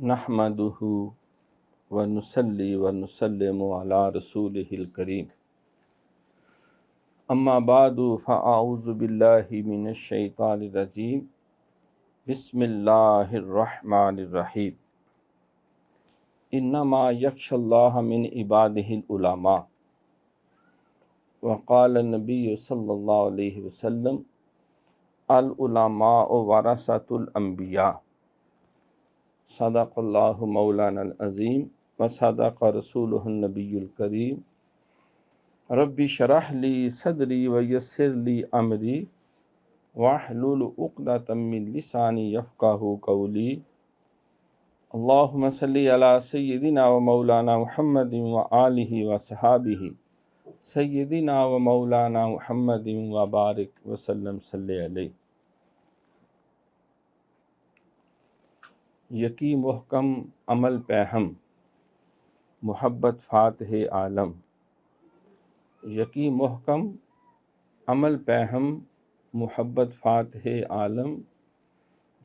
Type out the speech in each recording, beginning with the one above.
نحمدہ ونصلی ونسلم علی رسولہ الکریم اما بعد فاعوذ باللہ من الشیطان الرجیم بسم اللہ الرحمن الرحیم انما یخشی اللہ من عبادہ العلماء وقال النبی صلی اللہ علیہ وسلم العلماء ورثۃ الانبیاء صدق اللہ مولانا العظیم وصدق رسولہ النبی الکریم رب اشرح لی صدری ویسر لی امری واحلل عقدۃ من لسانی یفقہوا قولی اللہم صلی علی سیدنا و مولانا محمد وآلہ وصحابہ سیدنا و مولانا محمد وبارک وسلم صلی علیہ۔ یقین محکم عمل پہم محبت فاتح عالم، یقین محکم عمل پہم محبت فاتح عالم،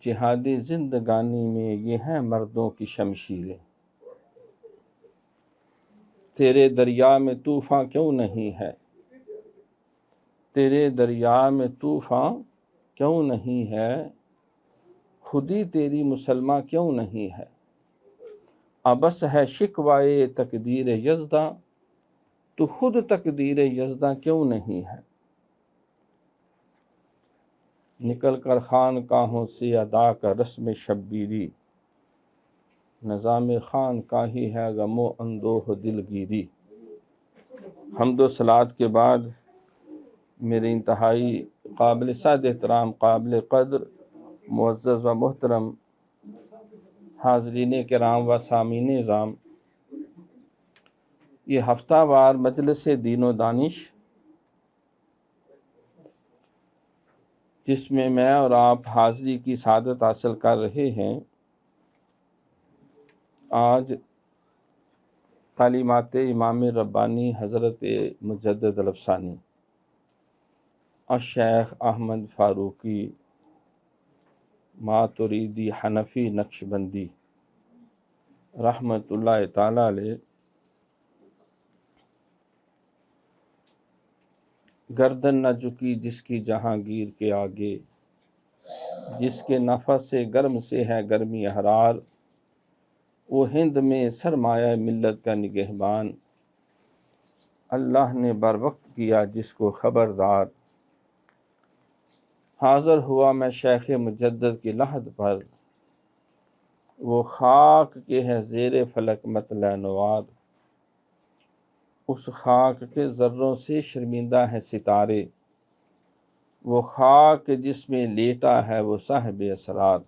جہاد زندگانی میں یہ ہیں مردوں کی شمشیریں۔ تیرے دریا میں طوفاں کیوں نہیں ہے، تیرے دریا میں طوفاں کیوں نہیں ہے، خودی تیری مسلمہ کیوں نہیں ہے، ابس ہے شکوائے تقدیر یزداں، تو خود تقدیر یزداں کیوں نہیں ہے۔ نکل کر خانقاہوں سے ادا کا رسم شبیری، نظام خان کا ہی ہے غم و اندوہ دلگیری۔ حمد و صلوات کے بعد میرے انتہائی قابل صد احترام، قابل قدر، معزز و محترم حاضرین کرام و سامعین اعظام، یہ ہفتہ وار مجلس دین و دانش جس میں میں اور آپ حاضری کی سعادت حاصل کر رہے ہیں، آج تعلیمات امام ربانی حضرت مجدد الافسانی الشیخ احمد فاروقی ماتریدی حنفی نقشبندی رحمۃ اللہ تعالی علیہ گردن نہ جھکی جس کی جہانگیر کے آگے، جس کے نفس گرم سے ہے گرمی احرار، وہ ہند میں سرمایہ ملت کا نگہبان، اللہ نے بر وقت کیا جس کو خبردار۔ حاضر ہوا میں شیخ مجدد کی لحد پر، وہ خاک کے ہے زیر فلک مطلع نوار، اس خاک کے ذروں سے شرمندہ ہے ستارے، وہ خاک جس میں لیٹا ہے وہ صاحب اسرار۔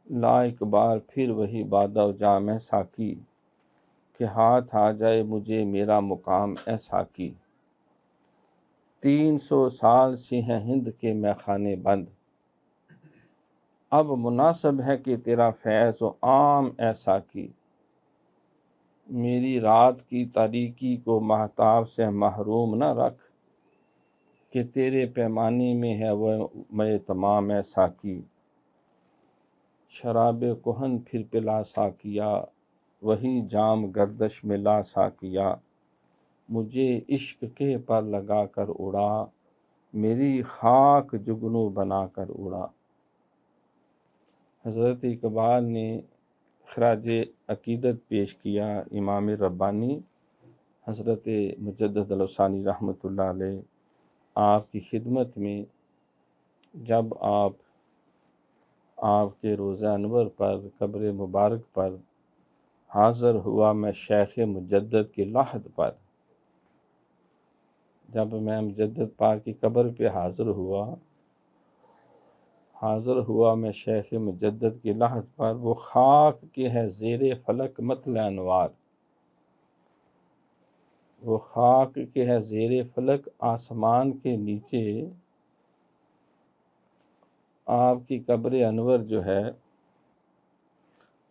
لا ایک بار پھر وہی بادہ و جام ساقی، کہ ہاتھ آ جائے مجھے میرا مقام اے ساقی۔ 300 سال سے ہیں ہند کے میخانے بند، اب مناسب ہے کہ تیرا فیض و عام اے ساقی۔ میری رات کی تاریکی کو مہتاب سے محروم نہ رکھ، کہ تیرے پیمانے میں ہے وہ میں تمام اے ساقی۔ شراب کہن پھر پلا ساقیا، وہی جام گردش میں لا ساقیا، مجھے عشق کے پر لگا کر اڑا، میری خاک جگنو بنا کر اڑا۔ حضرت اقبال نے خراج عقیدت پیش کیا امام ربانی حضرت مجدد الافسانی رحمۃ اللہ علیہ آپ کی خدمت میں، جب آپ کے روضہ انور پر، قبر مبارک پر حاضر ہوا میں شیخ مجدد کی لحد پر، جب میں مجدد پاک کی قبر پہ حاضر ہوا میں شیخ مجدد کی لحد پر، وہ خاک کے ہے زیر فلک مطلع انوار، وہ خاک کے ہے زیر فلک، آسمان کے نیچے آپ کی قبر انور جو ہے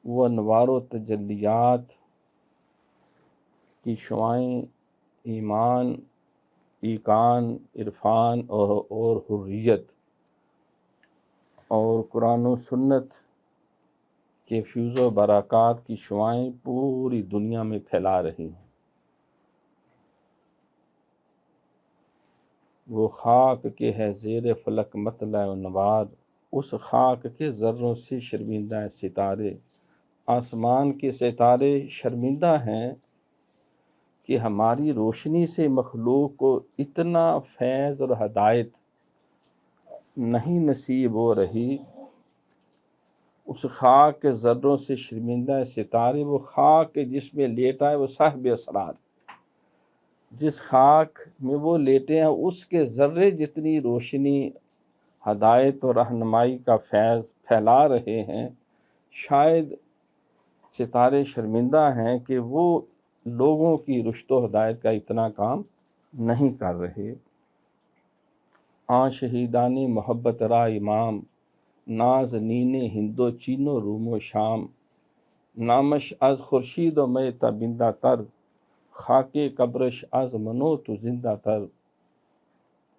وہ انوار و تجلیات کی شعائیں ایمان، ایقان، عرفان اور حریت اور قرآن و سنت کہ فیوز و برکات کی شعائیں پوری دنیا میں پھیلا رہی ہیں۔ وہ خاک کے ہے زیر فلک مطلع و نوار، اس خاک کے ذروں سے شرمندہ ہیں ستارے۔ آسمان کے ستارے شرمندہ ہیں کہ ہماری روشنی سے مخلوق کو اتنا فیض اور ہدایت نہیں نصیب ہو رہی۔ اس خاک کے ذروں سے شرمندہ ستارے، وہ خاک کے جس میں لیٹا ہے وہ صاحب اسرار، جس خاک میں وہ لیٹے ہیں اس کے ذرے جتنی روشنی، ہدایت اور رہنمائی کا فیض پھیلا رہے ہیں، شاید ستارے شرمندہ ہیں کہ وہ لوگوں کی رشد و ہدایت کا اتنا کام نہیں کر رہے۔ شہیدان محبت را امام، نازنین ہند و چین و روم و شام، نامش از خورشید و میں تابندہ تر، خاک قبرش از منو تو زندہ تر،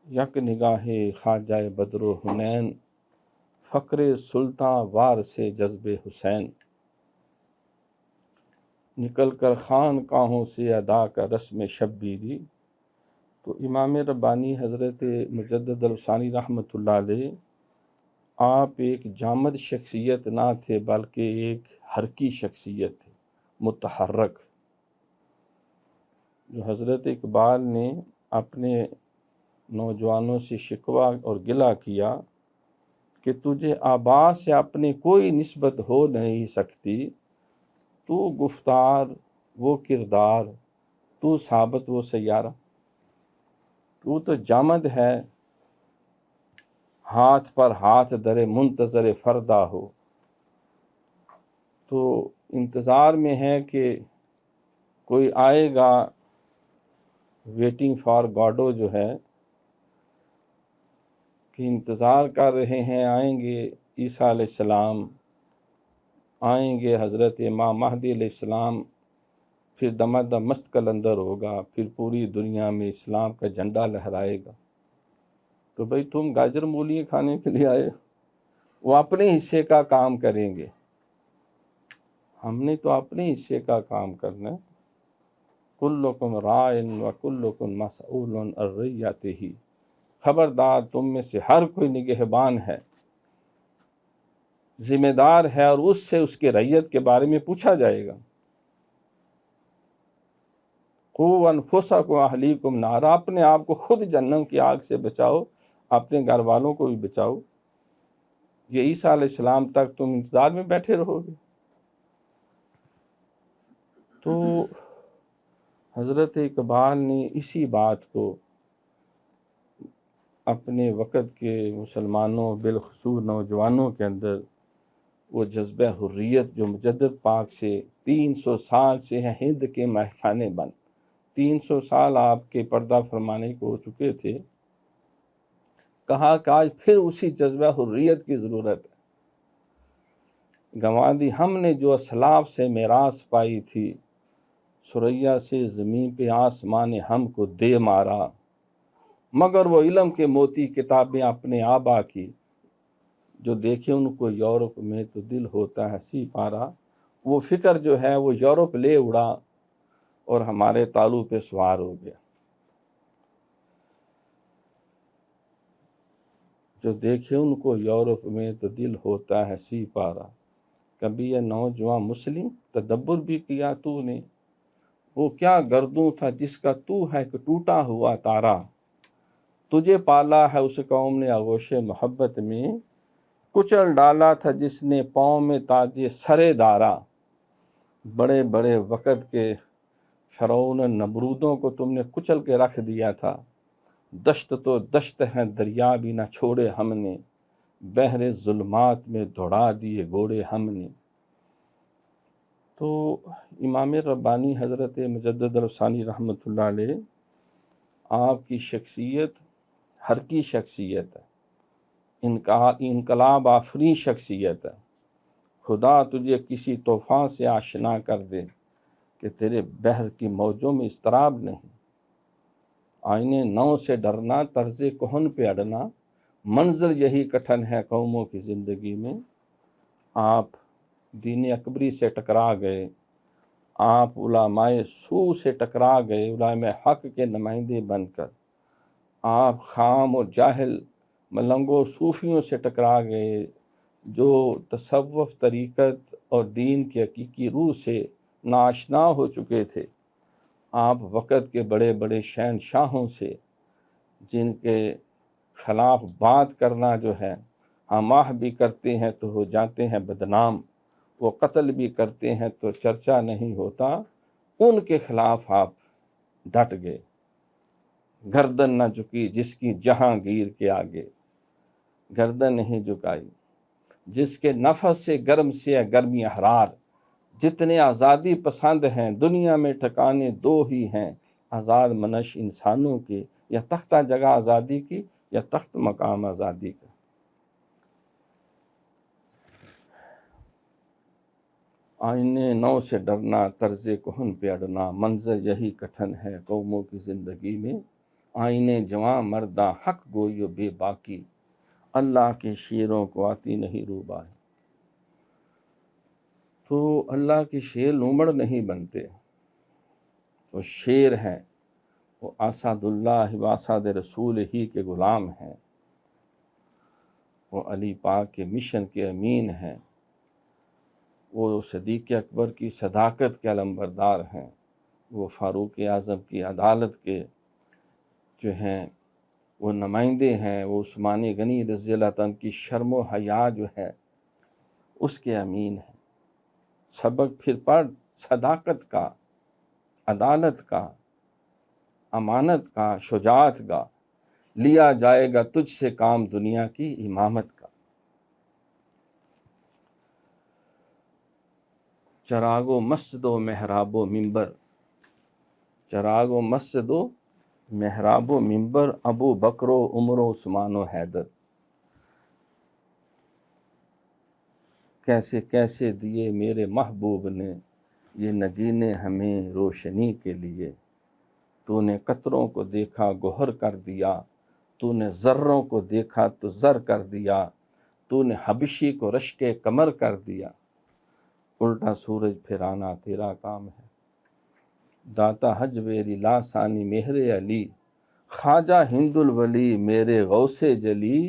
یک نگاہ خواجہ بدر و حنین، فقر سلطان وار سے جذب حسین، نکل کر خانقاہوں سے ادا کا رسم شبیری۔ تو امام ربانی حضرت مجدد الثانی رحمۃ اللہ علیہ، آپ ایک جامد شخصیت نہ تھے بلکہ ایک حرکی شخصیت تھے، متحرک۔ جو حضرت اقبال نے اپنے نوجوانوں سے شکوہ اور گلہ کیا کہ تجھے آبا سے اپنی کوئی نسبت ہو نہیں سکتی، تو گفتار وہ کردار، تو ثابت وہ سیارہ، تو تو جامد ہے، ہاتھ پر ہاتھ درے منتظر فردا ہو۔ تو انتظار میں ہے کہ کوئی آئے گا، ویٹنگ فار گاڈو جو ہے کہ انتظار کر رہے ہیں، آئیں گے عیسیٰ علیہ السلام، آئیں گے حضرت امام مہدی علیہ السلام، پھر دمدم مست کلندر ہوگا، پھر پوری دنیا میں اسلام کا جھنڈا لہرائے گا۔ تو بھئی تم گاجر مولیاں کھانے کے لیے آئے، وہ اپنے حصے کا کام کریں گے، ہم نے تو اپنے حصے کا کام کرنا ہے۔ کلکم راعٍ وکلکم مسئول عن رعیتہ، خبردار تم میں سے ہر کوئی نگہبان ہے، ذمہ دار ہے، اور اس سے اس کے رعیت کے بارے میں پوچھا جائے گا۔ قوا انفسکم واہلیکم نارا، اپنے آپ کو خود جہنم کی آگ سے بچاؤ، اپنے گھر والوں کو بھی بچاؤ۔ یہ عیسیٰ علیہ السلام تک تم انتظار میں بیٹھے رہو گے؟ تو حضرت اقبال نے اسی بات کو اپنے وقت کے مسلمانوں، بالخصوص نوجوانوں کے اندر وہ جذبہ حریت جو مجدد پاک سے 300 سال سے ہے ہند کے مہکانے بند، 300 سال آپ کے پردہ فرمانے کو ہو چکے تھے، کہا کہ آج پھر اسی جذبہ حریت کی ضرورت ہے۔ گنوا دی ہم نے جو اسلاف سے میراث پائی تھی، ثریا سے زمین پہ آسمان نے ہم کو دے مارا، مگر وہ علم کے موتی کتابیں اپنے آبا کی، جو دیکھے ان کو یورپ میں تو دل ہوتا ہے سی پارا۔ وہ فکر جو ہے وہ یورپ لے اڑا اور ہمارے تالو پہ سوار ہو گیا۔ جو دیکھے ان کو یورپ میں تو دل ہوتا ہے سی پارا۔ کبھی یہ نوجوان مسلم تدبر بھی کیا تو نے، وہ کیا گردوں تھا جس کا تو ہے کہ ٹوٹا ہوا تارا، تجھے پالا ہے اس قوم نے آغوش محبت میں، کچل ڈالا تھا جس نے پاؤں میں تاج سرے دارا۔ بڑے بڑے وقت کے فرعون نمرودوں کو تم نے کچل کے رکھ دیا تھا، دشت تو دشت ہے دریا بھی نہ چھوڑے ہم نے، بحر ظلمات میں دوڑا دیے گھوڑے ہم نے۔ تو امام ربانی حضرت مجدد الثانی رحمۃ اللہ علیہ، آپ کی شخصیت حرکی شخصیت ہے، انقلاب آفرین شخصیت ہے۔ خدا تجھے کسی طوفان سے آشنا کر دے کہ تیرے بحر کی موجوں میں اضطراب نہیں، آئینے نو سے ڈرنا، طرز کہن پہ اڑنا، منظر یہی کٹھن ہے قوموں کی زندگی میں۔ آپ دین اکبری سے ٹکرا گئے، آپ علماء سو سے ٹکرا گئے، علماء حق کے نمائندے بن کر آپ خام و جاہل ملنگوں صوفیوں سے ٹکرا گئے جو تصوف طریقت اور دین کی حقیقی روح سے ناشنا ہو چکے تھے۔ آپ وقت کے بڑے بڑے شہنشاہوں سے، جن کے خلاف بات کرنا جو ہے، ہماہ بھی کرتے ہیں تو ہو جاتے ہیں بدنام، وہ قتل بھی کرتے ہیں تو چرچا نہیں ہوتا، ان کے خلاف آپ ڈٹ گئے۔ گردن نہ جھکی جس کی جہانگیر کے آگے، گردن نہیں جھکائی جس کے نفس سے گرم سے گرمی حرار۔ جتنے آزادی پسند ہیں دنیا میں ٹھکانے دو ہی ہیں، آزاد منش انسانوں کے، یا تختہ جگہ آزادی کی یا تخت مقام آزادی کا۔ آئینے نو سے ڈرنا، طرز کہن پہ اڑنا، منظر یہی کٹھن ہے قوموں کی زندگی میں۔ آئینے جواں مردہ حق گوئی و بے باکی، اللہ کے شیروں کو آتی نہیں روبائی۔ تو اللہ کے شیر لومڑ نہیں بنتے، وہ شیر ہیں، وہ اسد اللہ و اسد رسول ہی کے غلام ہیں، وہ علی پاک کے مشن کے امین ہیں، وہ صدیق اکبر کی صداقت کے علمبردار ہیں، وہ فاروق اعظم کی عدالت کے جو ہیں وہ نمائندے ہیں، وہ عثمان غنی رضی اللہ عنہ کی شرم و حیا جو ہے اس کے امین ہیں۔ سبق پھر پڑھ صداقت کا، عدالت کا، امانت کا، شجاعت کا، لیا جائے گا تجھ سے کام دنیا کی امامت کا۔ چراغ و مسجد و محراب و منبر، چراغ و مسجد و محراب و منبر، ابو بکر و عمر و عثمان و حیدر، کیسے کیسے دیے میرے محبوب نے یہ نگینے ہمیں روشنی کے لیے۔ تو نے قطروں کو دیکھا گوہر کر دیا، تو نے ذروں کو دیکھا تو زر کر دیا، تو نے حبشی کو رشک کمر کر دیا۔ الٹا سورج پھرانا تیرا کام ہے، داتا حج ویری لاسانی مہر علی، خواجہ ہند الولی میرے غوث جلی،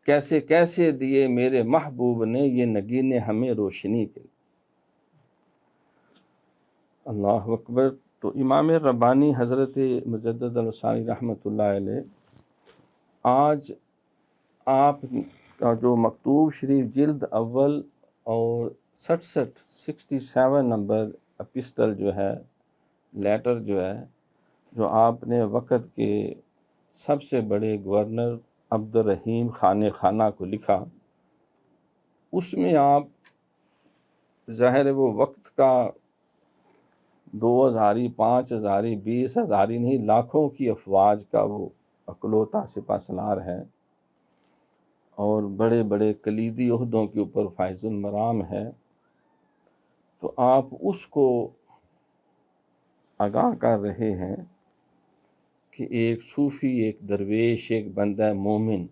کیسے کیسے دیے میرے محبوب نے یہ نگینے ہمیں روشنی کے۔ اللہ اکبر۔ تو امام ربانی حضرت مجدد الثانی رحمۃ اللہ علیہ آج آپ کا جو مکتوب شریف جلد اول اور 67 نمبر اپسٹل جو ہے، لیٹر جو ہے، جو آپ نے وقت کے سب سے بڑے گورنر عبد الرحیم خانہ کو لکھا، اس میں آپ ظاہر وہ وقت کا 2000 5000 20,000 نہیں لاکھوں کی افواج کا وہ اکلوتا سپہ سالار ہے، اور بڑے بڑے کلیدی عہدوں کے اوپر فائز المرام ہے۔ تو آپ اس کو آگاہ کر رہے ہیں کہ ایک صوفی، ایک درویش، ایک بندہ مومن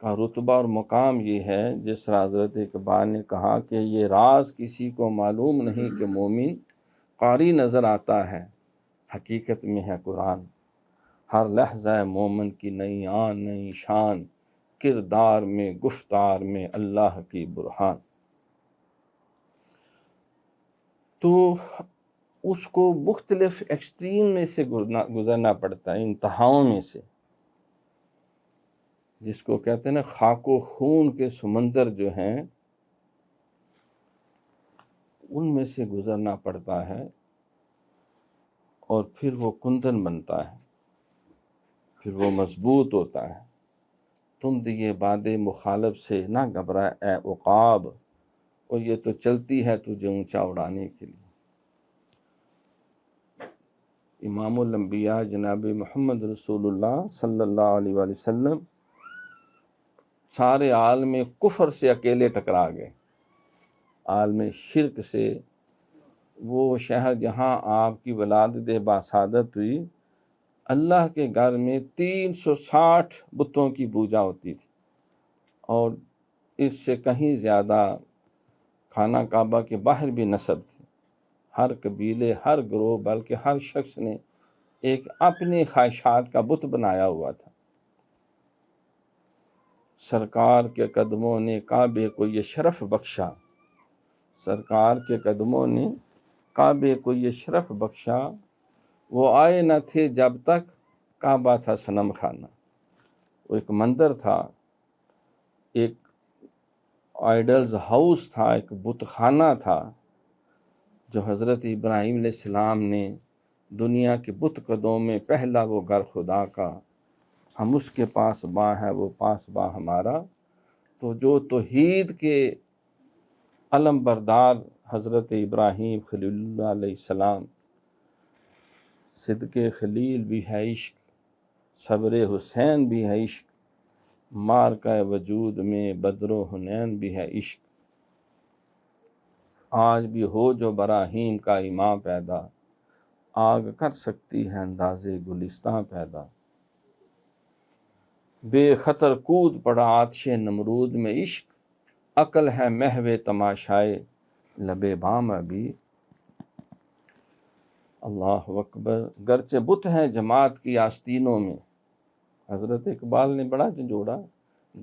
کا رتبہ اور مقام یہ ہے، جس طرح حضرت اقبال نے کہا کہ یہ راز کسی کو معلوم نہیں کہ مومن قاری نظر آتا ہے، حقیقت میں ہے قرآن، ہر لحظہ مومن کی نئی آن نئی شان، کردار میں گفتار میں اللہ کی برہان۔ تو اس کو مختلف ایکسٹریم میں سے گزرنا پڑتا ہے، انتہاؤں میں سے، جس کو کہتے ہیں نا خاک و خون کے سمندر جو ہیں ان میں سے گزرنا پڑتا ہے، اور پھر وہ کندن بنتا ہے، پھر وہ مضبوط ہوتا ہے۔ تم دیے باد مخالف سے نہ گھبرا اے عقاب، اور یہ تو چلتی ہے تجھے اونچا اڑانے کے لیے۔ امام الانبیاء جناب محمد رسول اللہ صلی اللہ علیہ وآلہ وسلم سارے عالم کفر سے اکیلے ٹکرا گئے، عالم شرک سے۔ وہ شہر جہاں آپ کی ولادت باسعادت ہوئی، اللہ کے گھر میں 360 بتوں کی پوجا ہوتی تھی، اور اس سے کہیں زیادہ خانہ کعبہ کے باہر بھی نسب تھی. ہر قبیلے، ہر گروہ، بلکہ ہر شخص نے ایک اپنی خواہشات کا بت بنایا ہوا تھا. سرکار کے قدموں نے کعبے کو یہ شرف بخشا، سرکار کے قدموں نے کعبے کو یہ شرف بخشا. وہ آئے نہ تھے جب تک کعبہ تھا صنم خانہ. وہ ایک مندر تھا، ایک آئیڈلز ہاؤس تھا، ایک بت خانہ تھا جو حضرت ابراہیم علیہ السلام نے دنیا کے بت قدوں میں پہلا وہ گھر خدا کا، ہم اس کے پاس باں ہے وہ پاس باں ہمارا. تو جو توحید کے علم بردار حضرت ابراہیم خلیل اللہ علیہ السلام، صدق خلیل بھی ہے عشق، صبر حسین بھی ہے عشق، مارکہ وجود میں بدر و حنین بھی ہے عشق. آج بھی ہو جو براہیم کا امام پیدا، آگ کر سکتی ہے اندازے گلستاں پیدا. بے خطر کود پڑا آتش نمرود میں عشق، عقل ہے محو تماشائے لبے بام ابھی. اللہ اکبر. گرچہ بت ہیں جماعت کی آستینوں میں، حضرت اقبال نے بڑا جھنجھوڑا،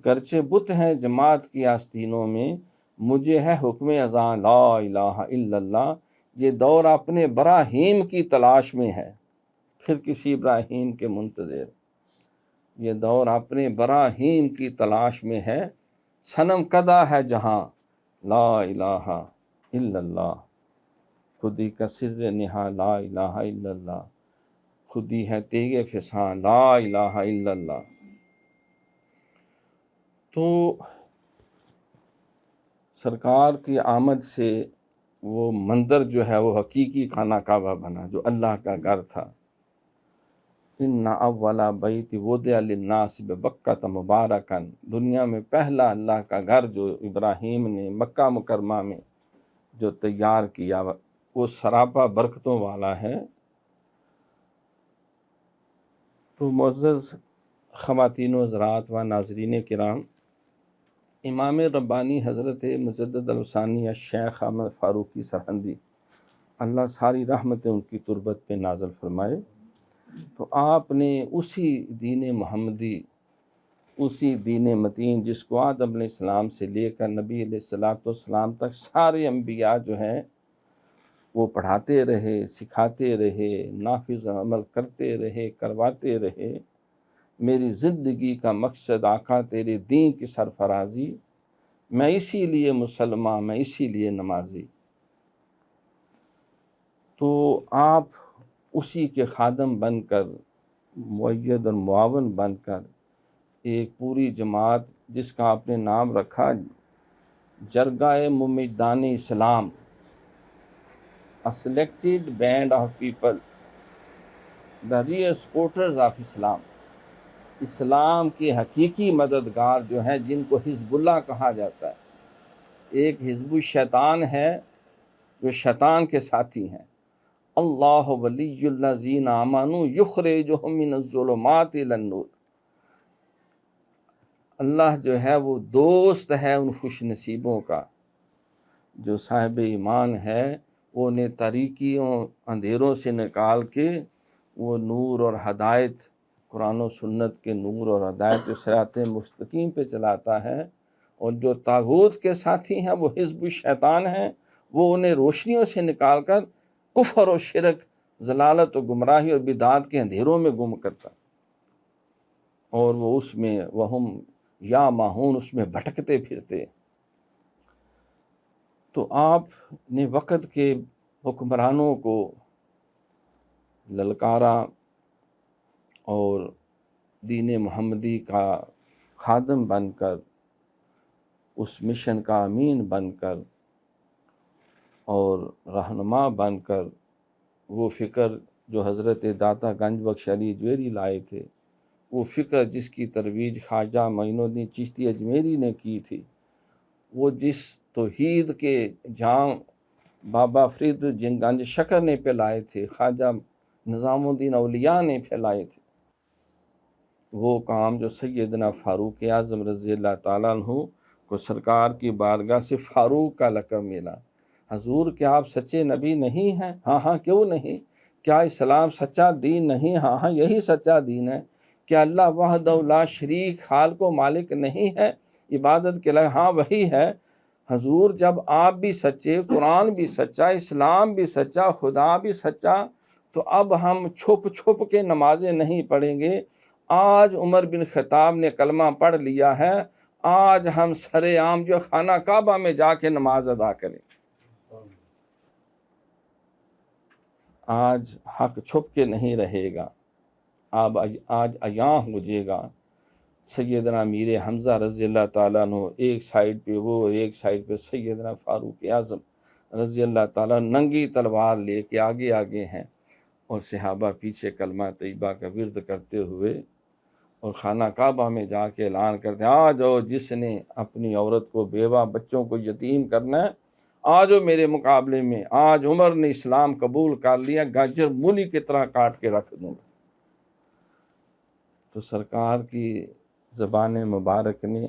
گرچہ بت ہیں جماعت کی آستینوں میں، مجھے ہے حکم اذاں لا الہ الا اللہ. یہ دور اپنے براہیم کی تلاش میں ہے، پھر کسی ابراہیم کے منتظر. یہ دور اپنے براہیم کی تلاش میں ہے، صنم کدا ہے جہاں لا الہ الا اللہ. خودی کا سر نہا لا الہ الا اللہ، خودی ہے تیغ فساں لا الہ الا اللہ. تو سرکار کی آمد سے وہ مندر جو ہے وہ حقیقی خانہ کعبہ بنا جو اللہ کا گھر تھا. ان اول بیت وضع للناس ببکۃ مبارکا، دنیا میں پہلا اللہ کا گھر جو ابراہیم نے مکہ مکرمہ میں جو تیار کیا وہ سراپا برکتوں والا ہے. تو معزز خواتین و حضرات و ناظرین کرام، امام ربانی حضرت مجدد الثانی الشیخ احمد فاروقی سرہندی، اللہ ساری رحمتیں ان کی تربت پہ نازل فرمائے. تو آپ نے اسی دین محمدی، اسی دین متین جس کو آدم علیہ السلام سے لے کر نبی علیہ السلام تک سارے انبیاء جو ہیں وہ پڑھاتے رہے، سکھاتے رہے، نافذ عمل کرتے رہے، کرواتے رہے. میری زندگی کا مقصد آقا تیرے دین کی سرفرازی، میں اسی لیے مسلمان، میں اسی لیے نمازی. تو آپ اسی کے خادم بن کر، مؤید اور معاون بن کر، ایک پوری جماعت جس کا آپ نے نام رکھا جرگہ ممیدان اسلام، a selected band of people, the real supporters of Islam، اسلام کے حقیقی مددگار جو ہیں جن کو حزب اللہ کہا جاتا ہے. ایک حزب الشیطان ہے جو شیطان کے ساتھی ہیں. اللہ ولی الذین آمنوا یخرجہم من الظلمات الی النور، اللہ جو ہے وہ دوست ہے ان خوش نصیبوں کا جو صاحب ایمان ہے، وہ انہیں تاریکیوں اندھیروں سے نکال کے وہ نور اور ہدایت، قرآن و سنت کے نور اور ہدایت کے صراط مستقیم پہ چلاتا ہے. اور جو طاغوت کے ساتھی ہیں وہ حزب الشیطان ہیں، وہ انہیں روشنیوں سے نکال کر کفر و شرک، ضلالت و گمراہی اور بدعات کے اندھیروں میں گم کرتا، اور وہ اس میں وہم یا ماہون، اس میں بھٹکتے پھرتے. تو آپ نے وقت کے حکمرانوں کو للکارا اور دین محمدی کا خادم بن کر، اس مشن کا امین بن کر اور رہنما بن کر، وہ فکر جو حضرت داتا گنج بخش علی اجمیری لائے تھے، وہ فکر جس کی ترویج خواجہ معین الدین چشتی اجمیری نے کی تھی، وہ جس توحید کے جام بابا فرید الدین گنج شکر نے پھیلائے تھے، خواجہ نظام الدین اولیاء نے پھیلائے تھے، وہ کام جو سیدنا فاروق اعظم رضی اللہ تعالیٰ عنہ کو سرکار کی بارگاہ سے فاروق کا لقب ملا۔ حضور کیا آپ سچے نبی نہیں ہیں؟ ہاں ہاں کیوں نہیں؟ کیا اسلام سچا دین نہیں؟ ہاں ہاں یہی سچا دین ہے۔ کیا اللہ وحدہ لا شریک خالق و مالک نہیں ہے عبادت کے لائق؟ ہاں وہی ہے۔ حضور جب آپ بھی سچے، قرآن بھی سچا، اسلام بھی سچا، خدا بھی سچا، تو اب ہم چھپ چھپ کے نمازیں نہیں پڑھیں گے۔ آج عمر بن خطاب نے کلمہ پڑھ لیا ہے، آج ہم سر عام جو خانہ کعبہ میں جا کے نماز ادا کریں۔ آج حق چھپ کے نہیں رہے گا، آج عیاں ہو جائے گا۔ سیدنا میر حمزہ رضی اللہ تعالیٰ عنہ ایک سائیڈ پہ وہ، ایک سائیڈ پہ سیدنا فاروق اعظم رضی اللہ تعالیٰ ننگی تلوار لے کے آگے آگے ہیں، اور صحابہ پیچھے کلمہ طیبہ کا ورد کرتے ہوئے، اور خانہ کعبہ میں جا کے اعلان کرتے ہیں آ جاؤ جس نے اپنی عورت کو، بیوہ بچوں کو یتیم کرنا ہے، آ جاؤ میرے مقابلے میں۔ آج عمر نے اسلام قبول کر لیا، گاجر مولی کی طرح کاٹ کے رکھ دوں گا۔ تو سرکار کی زبان مبارک نے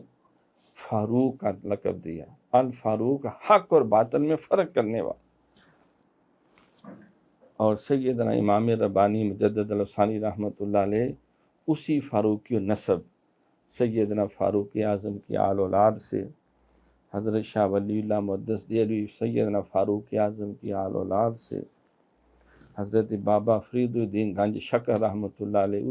فاروق کا لقب دیا، الفاروق، حق اور باطل میں فرق کرنے والا۔ اور سیدنا امام ربانی مجدد الثانی رحمۃ اللہ علیہ اسی فاروقی نسب سیدنا فاروق اعظم کی آل اولاد سے، حضرت شاہ ولی اللہ محدث دہلوی سیدنا فاروق اعظم کی آل اولاد سے، حضرت بابا فرید الدین گنج شکر رحمۃ اللہ علیہ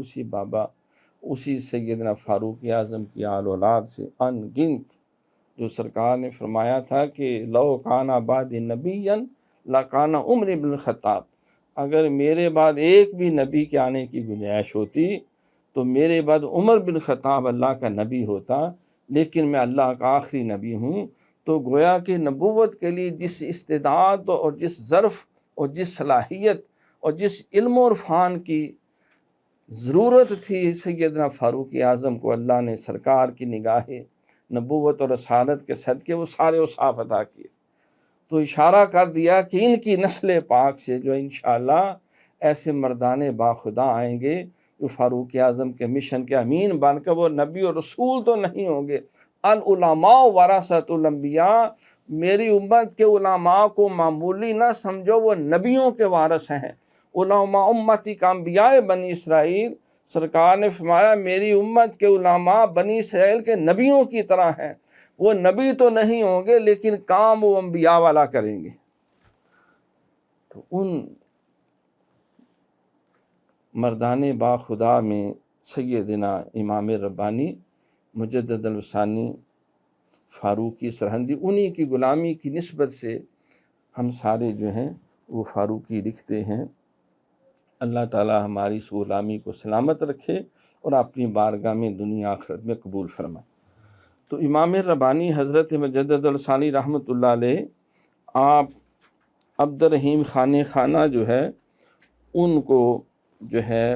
اسی سیدنا فاروق اعظم کی آل اولاد سے ان گنت، جو سرکار نے فرمایا تھا کہ لو کان بعد نبی لکان عمر بن الخطاب، اگر میرے بعد ایک بھی نبی کے آنے کی گنجائش ہوتی تو میرے بعد عمر بن خطاب اللہ کا نبی ہوتا، لیکن میں اللہ کا آخری نبی ہوں۔ تو گویا کہ نبوت کے لیے جس استعداد اور جس ظرف اور جس صلاحیت اور جس علم و عرفان کی ضرورت تھی سیدنا فاروق اعظم کو، اللہ نے سرکار کی نگاہ نبوت اور رسالت کے صدقے وہ سارے اوصاف عطا کیے۔ تو اشارہ کر دیا کہ ان کی نسل پاک سے جو انشاءاللہ ایسے مردان باخدا آئیں گے جو فاروق اعظم کے مشن کے امین بن کر، وہ نبی اور رسول تو نہیں ہوں گے، العلماء ورثۃ الانبیاء، میری امت کے علماء کو معمولی نہ سمجھو، وہ نبیوں کے وارث ہیں۔ علماء امتی کا انبیاء بنی اسرائیل، سرکار نے فرمایا میری امت کے علماء بنی اسرائیل کے نبیوں کی طرح ہیں، وہ نبی تو نہیں ہوں گے لیکن کام وہ انبیاء والا کریں گے۔ تو ان مردان با خدا میں سیدنا امام ربانی مجدد الثانی فاروقی سرہندی، انہی کی غلامی کی نسبت سے ہم سارے جو ہیں وہ فاروقی لکھتے ہیں۔ اللہ تعالی ہماری اس غلامی کو سلامت رکھے اور اپنی بارگاہ میں دنیا آخرت میں قبول فرمائے۔ تو امام ربانی حضرت مجدد الثانی رحمۃ اللہ علیہ، آپ عبد الرحیم خانہ جو ہے، ان کو جو ہے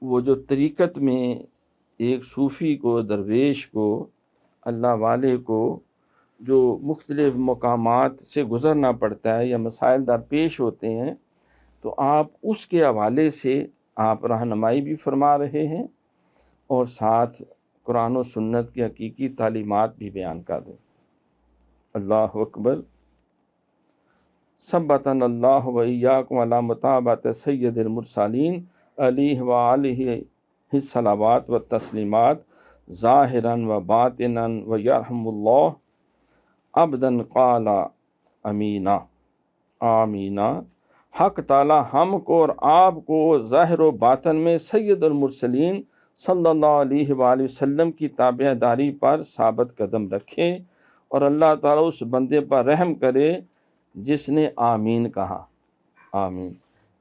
وہ جو طریقت میں ایک صوفی کو، درویش کو، اللہ والے کو جو مختلف مقامات سے گزرنا پڑتا ہے یا مسائل درپیش ہوتے ہیں، تو آپ اس کے حوالے سے آپ رہنمائی بھی فرما رہے ہیں اور ساتھ قرآن و سنت کی حقیقی تعلیمات بھی بیان کر دیں۔ اللہ اکبر۔ ثبتنا اللہ و ایاکم علی متابعت سید المرسلین علیہ وآلہ الصلوات و تسلیمات ظاہراً و باطناً و یرحم اللہ عبداً قال امینا۔ آمینہ۔ حق تعالی ہم کو اور آپ کو ظاہر و باطن میں سید المرسلین صلی اللہ علیہ وآلہ وسلم کی تابع داری پر ثابت قدم رکھے، اور اللہ تعالیٰ اس بندے پر رحم کرے جس نے آمین کہا۔ آمین،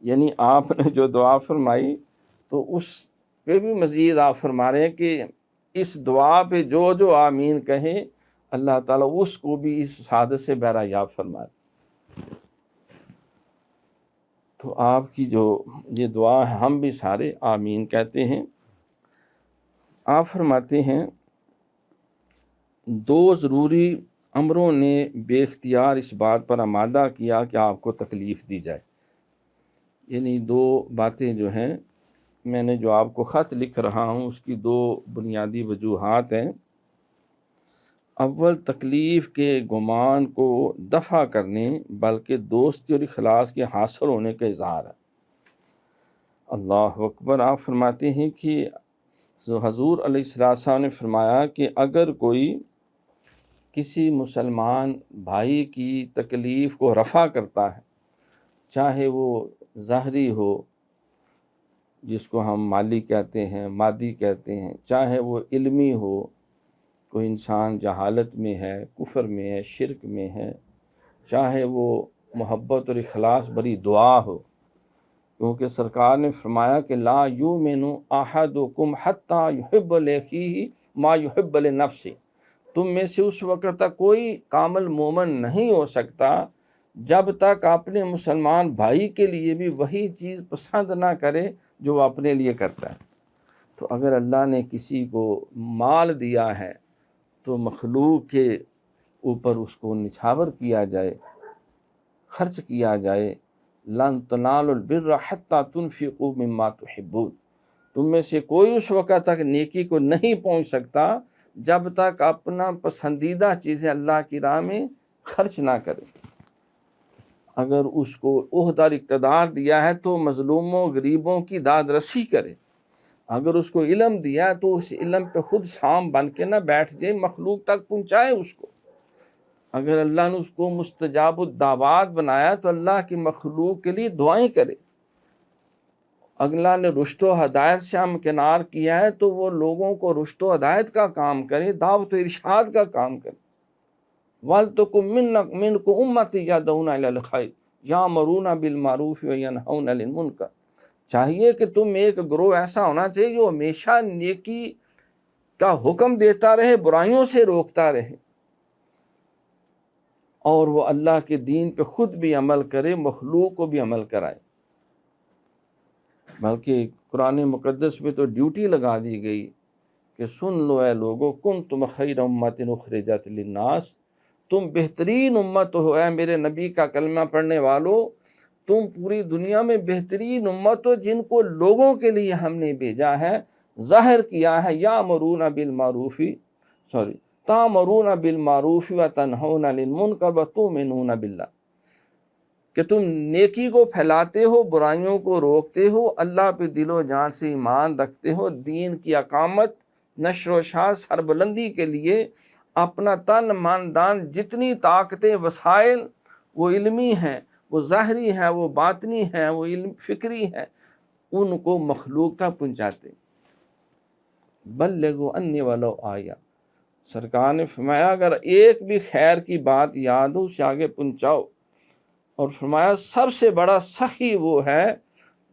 یعنی آپ نے جو دعا فرمائی تو اس پہ بھی مزید آپ فرما رہے ہیں کہ اس دعا پہ جو جو آمین کہے اللہ تعالیٰ اس کو بھی اس سعادت سے بہرہ یاب فرمائے۔ تو آپ کی جو یہ دعا ہے ہم بھی سارے آمین کہتے ہیں۔ آپ فرماتے ہیں دو ضروری امروں نے بے اختیار اس بات پر آمادہ کیا کہ آپ کو تکلیف دی جائے، یعنی دو باتیں جو ہیں، میں نے جو آپ کو خط لکھ رہا ہوں اس کی دو بنیادی وجوہات ہیں۔ اول تکلیف کے گمان کو دفع کرنے بلکہ دوستی اور اخلاص کے حاصل ہونے کا اظہار ہے۔ اللہ اکبر۔ آپ فرماتے ہیں کہ حضور علیہ السلام نے فرمایا کہ اگر کوئی کسی مسلمان بھائی کی تکلیف کو رفع کرتا ہے، چاہے وہ ظاہری ہو جس کو ہم مالی کہتے ہیں، مادی کہتے ہیں، چاہے وہ علمی ہو، کوئی انسان جہالت میں ہے، کفر میں ہے، شرک میں ہے، چاہے وہ محبت اور اخلاص بری دعا ہو، کیونکہ سرکار نے فرمایا کہ لا یؤمن احدکم حتی یحب لاخیہ ما یحب لنفسہ، تم میں سے اس وقت تک کوئی کامل مومن نہیں ہو سکتا جب تک اپنے مسلمان بھائی کے لیے بھی وہی چیز پسند نہ کرے جو وہ اپنے لیے کرتا ہے۔ تو اگر اللہ نے کسی کو مال دیا ہے تو مخلوق کے اوپر اس کو نچھاور کیا جائے، خرچ کیا جائے۔ لن تنالوا البر حتی تنفقوا مما تحبون، تم میں سے کوئی اس وقت تک نیکی کو نہیں پہنچ سکتا جب تک اپنا پسندیدہ چیزیں اللہ کی راہ میں خرچ نہ کرے۔ اگر اس کو عہدہ اور اقتدار دیا ہے تو مظلوموں غریبوں کی داد رسی کرے، اگر اس کو علم دیا ہے تو اس علم پہ خود شام بن کے نہ بیٹھ جائے، مخلوق تک پہنچائے اس کو۔ اگر اللہ نے اس کو مستجاب الدعوات بنایا تو اللہ کی مخلوق کے لیے دعائیں کرے۔ اللہ نے رشد و ہدایت سے امکنار کیا ہے تو وہ لوگوں کو رشد و ہدایت کا کام کرے، دعوت و ارشاد کا کام کرے۔ وَلْتَكُن مِّنكُمْ أُمَّةٌ يَدْعُونَ إِلَى الْخَيْرِ يَأْمُرُونَ بِالْمَعْرُوفِ وَيَنْهَوْنَ عَنِ الْمُنكَرِ، چاہیے کہ تم ایک گروہ ایسا ہونا چاہیے جو ہمیشہ نیکی کا حکم دیتا رہے، برائیوں سے روکتا رہے، اور وہ اللہ کے دین پہ خود بھی عمل کرے، مخلوق کو بھی عمل کرائے۔ بلکہ قرآن مقدس میں تو ڈیوٹی لگا دی گئی کہ سن لو اے لوگو، کنتم خیر امت اخرجت للناس، تم بہترین امت ہو اے میرے نبی کا کلمہ پڑھنے والو، تم پوری دنیا میں بہترین امت ہو جن کو لوگوں کے لیے ہم نے بھیجا ہے، ظاہر کیا ہے یامرون بالمعروف تامرون بالمعروف وتنہون عن المنکر وتؤمنون باللہ، کہ تم نیکی کو پھیلاتے ہو، برائیوں کو روکتے ہو، اللہ پہ دل و جان سے ایمان رکھتے ہو، دین کی اقامت، نشر و اشاعت، سربلندی کے لیے اپنا تن من دان جتنی طاقتیں وسائل وہ علمی ہیں، وہ ظاہری ہیں، وہ باطنی ہیں، وہ علم فکری ہیں، ان کو مخلوق تک پہنچاتے۔ بلغوا انی ولو آیہ، سرکار نے فرمایا اگر ایک بھی خیر کی بات یاد ہو اسے آگے پہنچاؤ، اور فرمایا سب سے بڑا سخی وہ ہے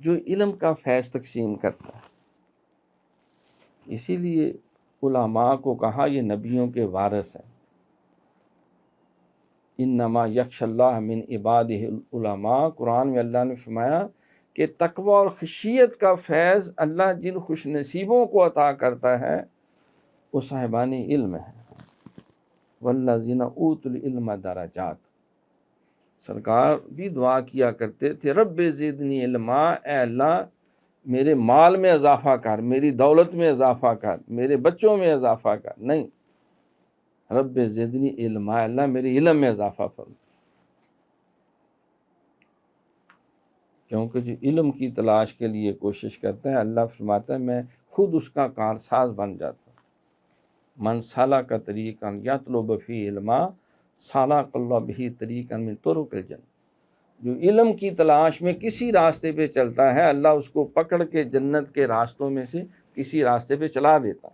جو علم کا فیض تقسیم کرتا ہے۔ اسی لیے علماء کو کہا یہ نبیوں کے وارث ہیں۔ انما یخشی اللہ من عبادہ العلماء، قرآن میں اللہ نے فرمایا کہ تقوی اور خشیت کا فیض اللہ جن خوش نصیبوں کو عطا کرتا ہے وہ صاحبان علم ہے۔ والذین اوتوا العلم درجات، سرکار بھی دعا کیا کرتے تھے رب زدنی علما، اے اللہ میرے مال میں اضافہ کر، میری دولت میں اضافہ کر، میرے بچوں میں اضافہ کر، نہیں، رب زدنی علما، اللہ میرے علم میں اضافہ فرما، کیونکہ جو علم کی تلاش کے لیے کوشش کرتا ہے اللہ فرماتا ہے میں خود اس کا کارساز بن جاتا ہوں۔ من سلک طریقا یطلب فیہ علما سلک اللہ بہ طریقا من طرق الجنہ، جو علم کی تلاش میں کسی راستے پہ چلتا ہے اللہ اس کو پکڑ کے جنت کے راستوں میں سے کسی راستے پہ چلا دیتا۔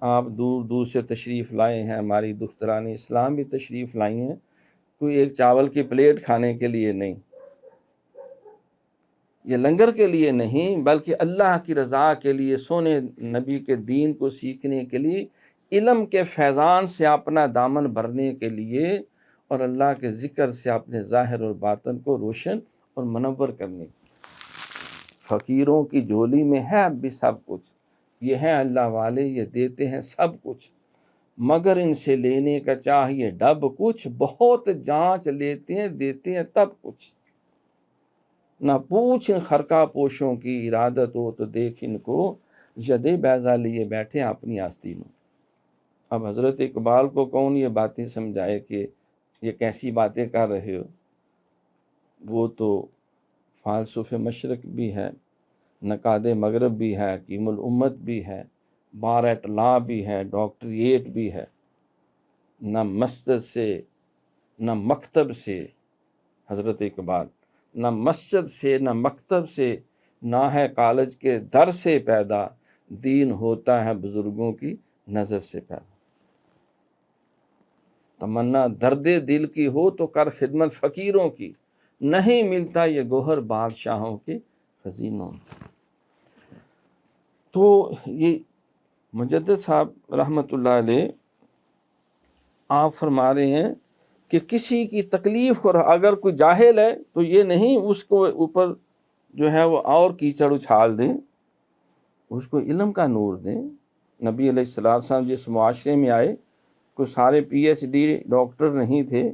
آپ دور دور سے تشریف لائے ہیں، ہماری دختران اسلام بھی تشریف لائی ہیں، کوئی ایک چاول کی پلیٹ کھانے کے لیے نہیں، یہ لنگر کے لیے نہیں، بلکہ اللہ کی رضا کے لیے، سونے نبی کے دین کو سیکھنے کے لیے، علم کے فیضان سے اپنا دامن بھرنے کے لیے، اور اللہ کے ذکر سے اپنے ظاہر اور باطن کو روشن اور منور کرنے کے لیے۔ فقیروں کی جھولی میں ہے اب بھی سب کچھ، یہ ہیں اللہ والے، یہ دیتے ہیں سب کچھ، مگر ان سے لینے کا چاہیے ڈب کچھ، بہت جانچ لیتے ہیں دیتے ہیں تب کچھ، نہ پوچھ ان خرقہ پوشوں کی ارادت ہو تو دیکھ ان کو، ید بیضا لیے بیٹھے اپنی آستینوں۔ اب حضرت اقبال کو کون یہ باتیں سمجھائے کہ یہ کیسی باتیں کر رہے ہو؟ وہ تو فالسفہ مشرق بھی ہے، نقاد مغرب بھی ہے، حکیم الامت بھی ہے، بار ایٹ لا بھی ہے، ڈاکٹریٹ بھی ہے۔ نہ مسجد سے نہ مکتب سے حضرت اقبال، نہ مسجد سے نہ مکتب سے، نہ ہے کالج کے در سے پیدا، دین ہوتا ہے بزرگوں کی نظر سے پیدا۔ تمنا درد دل کی ہو تو کر خدمت فقیروں کی، نہیں ملتا یہ گوہر بادشاہوں کے خزینوں میں۔ تو یہ مجدد صاحب رحمۃ اللہ علیہ آپ فرما رہے ہیں کہ کسی کی تکلیف کو اگر کوئی جاہل ہے تو یہ نہیں اس کو اوپر جو ہے وہ اور کیچڑ اچھال دیں، اس کو علم کا نور دیں۔ نبی علیہ السلام جس معاشرے میں آئے، کوئی سارے پی ایچ ڈی ڈاکٹر نہیں تھے،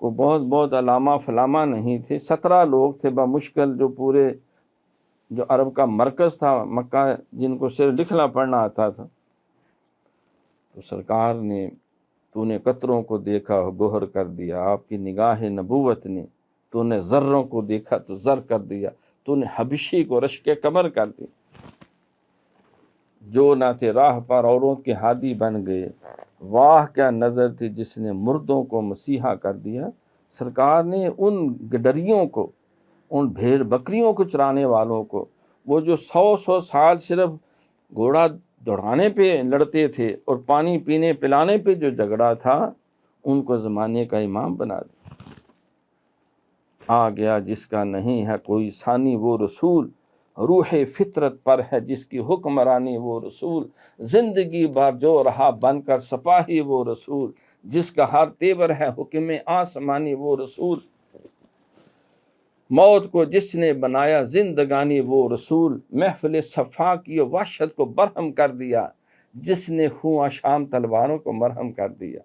کوئی بہت علامہ فلامہ نہیں تھے، 17 لوگ تھے بمشکل، جو پورے جو عرب کا مرکز تھا مکہ، جن کو صرف لکھنا پڑھنا آتا تھا۔ تو سرکار نے، تو نے قطروں کو دیکھا گوہر کر دیا، آپ کی نگاہ نبوت نے، تو نے ذروں کو دیکھا تو زر کر دیا، تو نے حبشی کو رشک کمر کر دی۔ جو نہ تھے راہ پر اوروں کے ہادی بن گئے، واہ کیا نظر تھی جس نے مردوں کو مسیحا کر دیا۔ سرکار نے ان گڈریوں کو، ان بھیڑ بکریوں کو چرانے والوں کو، وہ جو 100 سال صرف گھوڑا دوڑانے پہ لڑتے تھے اور پانی پینے پلانے پہ جو جھگڑا تھا، ان کو زمانے کا امام بنا دیا۔ آ گیا جس کا نہیں ہے کوئی ثانی وہ رسول، روح فطرت پر ہے جس کی حکمرانی وہ رسول، زندگی بھر جو رہا بن کر سپاہی وہ رسول، جس کا ہر تیور ہے حکم آسمانی وہ رسول، موت کو جس نے بنایا زندگانی وہ رسول، محفل صفا کی وحشت کو برہم کر دیا، جس نے خون شام تلواروں کو مرہم کر دیا،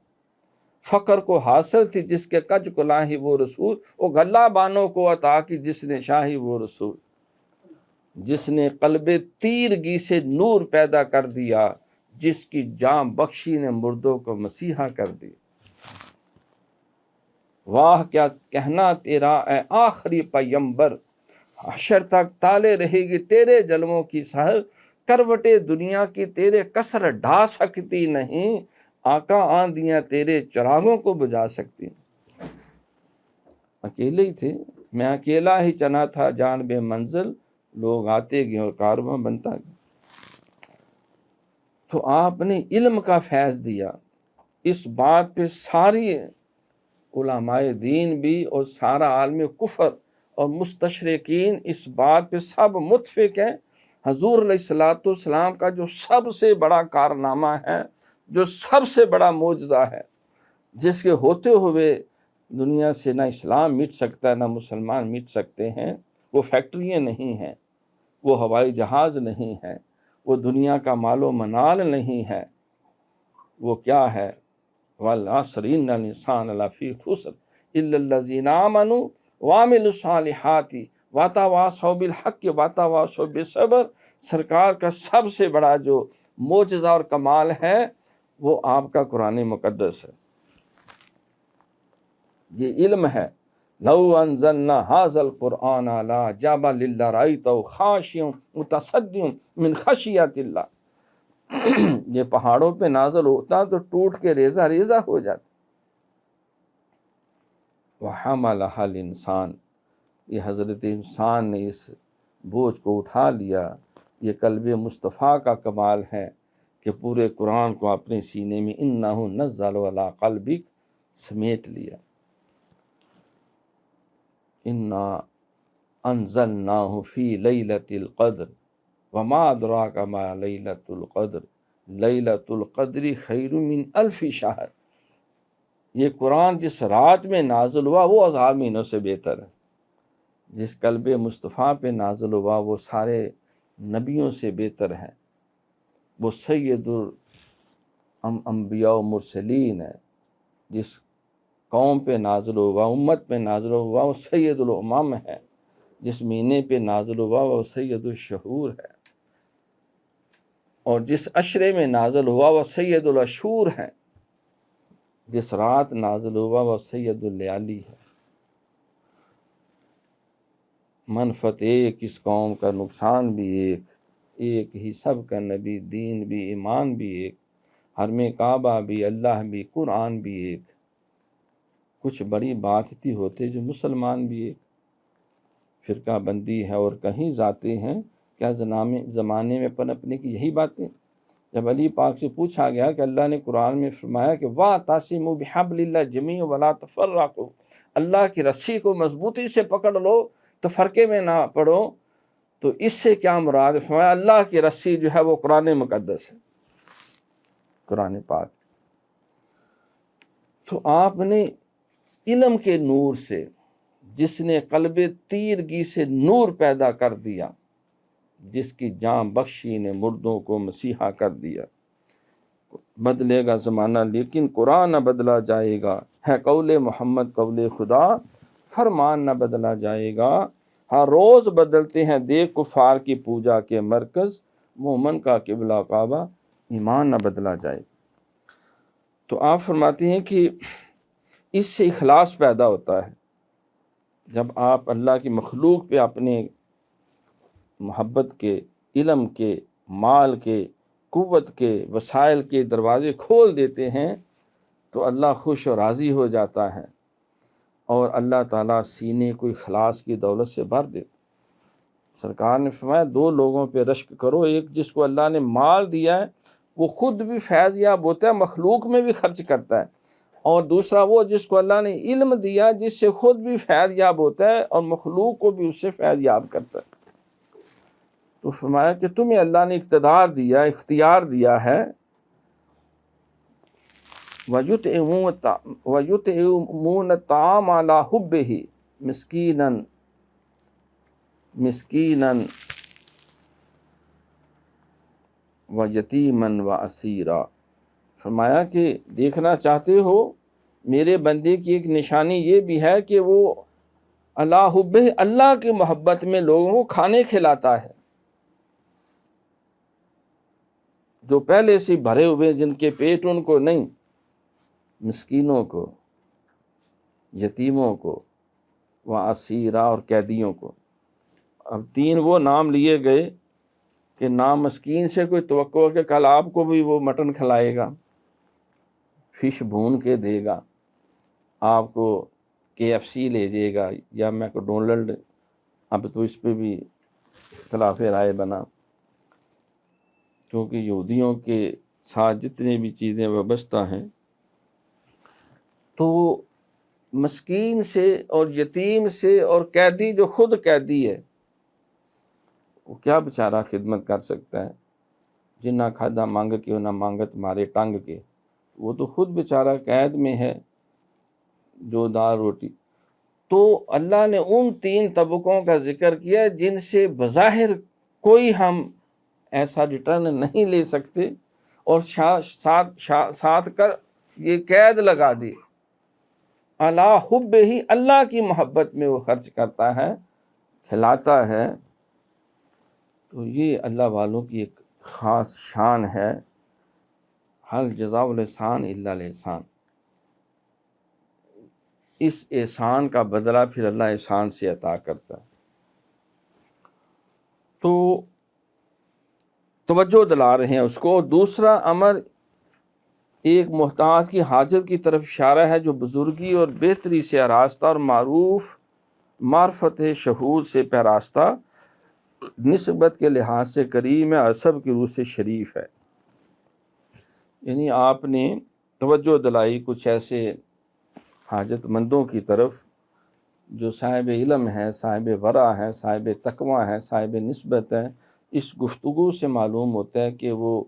فقر کو حاصل تھی جس کے کج کو لاہی وہ رسول، وہ غلہ بانوں کو عطا کی جس نے شاہی وہ رسول، جس نے قلب تیرگی سے نور پیدا کر دیا، جس کی جان بخشی نے مردوں کو مسیحا کر دی۔ واہ کیا کہنا تیرا اے آخری پیمبر، حشر تک تالے رہے گی تیرے جلووں کی سحر، کروٹے دنیا کی تیرے کسر ڈھا سکتی نہیں، آقا آندیاں تیرے چراغوں کو بجھا سکتی۔ اکیلے ہی تھے، میں اکیلا ہی چنا تھا جان بے منزل، لوگ آتے گئے اور کارواں بنتا گیا۔ تو آپ نے علم کا فیض دیا، اس بات پہ ساری علماء دین بھی اور سارا عالم کفر اور مستشرقین اس بات پہ سب متفق ہیں، حضور علیہ السلام کا جو سب سے بڑا کارنامہ ہے، جو سب سے بڑا معجزہ ہے، جس کے ہوتے ہوئے دنیا سے نہ اسلام مٹ سکتا ہے نہ مسلمان مٹ سکتے ہیں، وہ فیکٹریاں نہیں ہیں، وہ ہوائی جہاز نہیں ہے، وہ دنیا کا مال و منال نہیں ہے، وہ کیا ہے؟ وَالْعَصْرِ إِنَّ الْإِنسَانَ لَفِي خُسْرٍ إِلَّا الَّذِينَ آمَنُوا وَعَمِلُوا الصَّالِحَاتِ وَتَوَاصَوْا بِالْحَقِّ وَتَوَاصَوْا بِالصَّبْرِ۔ سرکار کا سب سے بڑا جو معجزہ اور کمال ہے وہ آپ کا قرآن مقدس ہے، یہ علم ہے۔ لَوْ أَنزَلْنَا هَذَا الْقُرْآنَ عَلَىٰ جَبَلٍ لَرَأَيْتَهُ خَاشِعًا مُتَصَدِّعًا مِنْ خَشْيَةِ اللَّهِ، یہ پہاڑوں پہ نازل ہوتا تو ٹوٹ کے ریزہ ریزہ ہو جاتا۔ وَحَمَلَهَا الْإِنسَانُ، یہ حضرت انسان نے اس بوجھ کو اٹھا لیا۔ یہ قلب مصطفیٰ کا کمال ہے کہ پورے قرآن کو اپنے سینے میں اِنَّهُ نَزَّلَ عَلَىٰ قَلْبِكَ سمیٹ لیا۔ اِنَّا أَنزَلْنَاهُ فِي لَيْلَةِ الْقَدْرِ وَمَا أَدْرَاكَ مَا لَيْلَةُ الْقَدْرِ لَيْلَةُ الْقَدْرِ خَيْرٌ مِّنْ أَلْفِ شَهْرٍ، یہ قرآن جس رات میں نازل ہوا وہ 1000 مہینوں سے بہتر ہے، جس قلب مصطفیٰ پہ نازل ہوا وہ سارے نبیوں سے بہتر ہے، وہ سید الانبیاء و مرسلین ہے، جس قوم پہ نازل ہوا، امت پہ نازل ہوا وہ سید الامم ہے، جس مہینے پہ نازل ہوا وہ سید الشہور ہے۔ اور جس عشرے میں نازل ہوا وہ سید العشور ہے، جس رات نازل ہوا وہ سید اللیالی ہے۔ منفعت ایک، اس قوم کا نقصان بھی ایک، ایک ہی سب کا نبی، دین بھی ایمان بھی ایک، حرم کعبہ بھی، اللہ بھی، قرآن بھی ایک۔ کچھ بڑی بات تھی ہوتے جو مسلمان بھی ایک۔ فرقہ بندی ہے اور کہیں ذاتے ہیں، کیا زمانے میں پنپنے کی یہی باتیں؟ جب علی پاک سے پوچھا گیا کہ اللہ نے قرآن میں فرمایا کہ وَاعْتَصِمُوا بِحَبْلِ اللَّهِ جَمِيعًا وَلَا تَفَرَّقُوا، اللہ کی رسی کو مضبوطی سے پکڑ لو تو فرقے میں نہ پڑو، تو اس سے کیا مراد ہے؟ فرمایا اللہ کی رسی جو ہے وہ قرآن مقدس ہے، قرآن پاک۔ تو آپ نے علم کے نور سے، جس نے قلب تیرگی سے نور پیدا کر دیا، جس کی جان بخشی نے مردوں کو مسیحا کر دیا۔ بدلے گا زمانہ لیکن قرآن نہ بدلا جائے گا، ہے قول محمد قول خدا، فرمان نہ بدلا جائے گا۔ ہر روز بدلتے ہیں دیکھ کفار کی پوجا کے مرکز، مومن کا قبلہ کعبہ، ایمان نہ بدلا جائے۔ تو آپ فرماتے ہیں کہ اس سے اخلاص پیدا ہوتا ہے۔ جب آپ اللہ کی مخلوق پہ اپنے محبت کے، علم کے، مال کے، قوت کے، وسائل کے دروازے کھول دیتے ہیں تو اللہ خوش و راضی ہو جاتا ہے، اور اللہ تعالیٰ سینے کو اخلاص کی دولت سے بھر دیتا۔ سرکار نے فرمایا دو لوگوں پہ رشک کرو، ایک جس کو اللہ نے مال دیا ہے وہ خود بھی فیض یاب ہوتا ہے، مخلوق میں بھی خرچ کرتا ہے، اور دوسرا وہ جس کو اللہ نے علم دیا جس سے خود بھی فیض یاب ہوتا ہے اور مخلوق کو بھی اس سے فیض یاب کرتا ہے۔ تو فرمایا کہ تمہیں اللہ نے اقتدار دیا، اختیار دیا ہے، وَيُطْعِمُونَ الطَّعَامَ عَلَىٰ حُبِّهِ مِسْكِينًا وَيَتِيمًا وَأَسِيرًا۔ فرمایا کہ دیکھنا چاہتے ہو میرے بندے کی ایک نشانی یہ بھی ہے کہ وہ عَلَىٰ حُبِّهِ، اللہ کی محبت میں لوگوں کو کھانے کھلاتا ہے، جو پہلے سے بھرے ہوئے جن کے پیٹ ان کو نہیں، مسکینوں کو، یتیموں کو، واسیرا اور قیدیوں کو۔ اب تین وہ نام لیے گئے کہ نام مسکین سے کوئی توقع ہے کہ کل آپ کو بھی وہ مٹن کھلائے گا، فش بھون کے دے گا، آپ کو KFC لے جائے گا یا میکڈونلڈ، اب تو اس پہ بھی اختلاف رائے بنا، کیونکہ یہودیوں کے ساتھ جتنے بھی چیزیں وابستہ ہیں، تو مسکین سے اور یتیم سے اور قیدی جو خود قیدی ہے وہ کیا بیچارہ خدمت کر سکتا ہے؟ جنہ کھادا مانگ کے نہ مانگت مارے ٹنگ کے، وہ تو خود بیچارہ قید میں ہے، جو دال روٹی۔ تو اللہ نے ان تین طبقوں کا ذکر کیا جن سے بظاہر کوئی ہم ایسا ریٹرن نہیں لے سکتے، اور ساتھ کر یہ قید لگا دی، عَلَىٰ حُبِّهِ، اللہ کی محبت میں وہ خرچ کرتا ہے، کھلاتا ہے۔ تو یہ اللہ والوں کی ایک خاص شان ہے، حل جزاء الاحسان الا الاحسان۔ اس احسان کا بدلہ پھر اللہ احسان سے عطا کرتا ہے۔ تو توجہ دلا رہے ہیں اس کو۔ دوسرا امر ایک محتاج کی حاجت کی طرف اشارہ ہے جو بزرگی اور بہتری سے آراستہ اور معرفت شہود سے پیراستہ، نسبت کے لحاظ سے کریم ہے، عصب کی روح سے شریف ہے۔ یعنی آپ نے توجہ دلائی کچھ ایسے حاجت مندوں کی طرف جو صاحب علم ہے، صاحب ورع ہے، صاحب تقویٰ ہے، صاحب نسبت ہے۔ اس گفتگو سے معلوم ہوتا ہے کہ وہ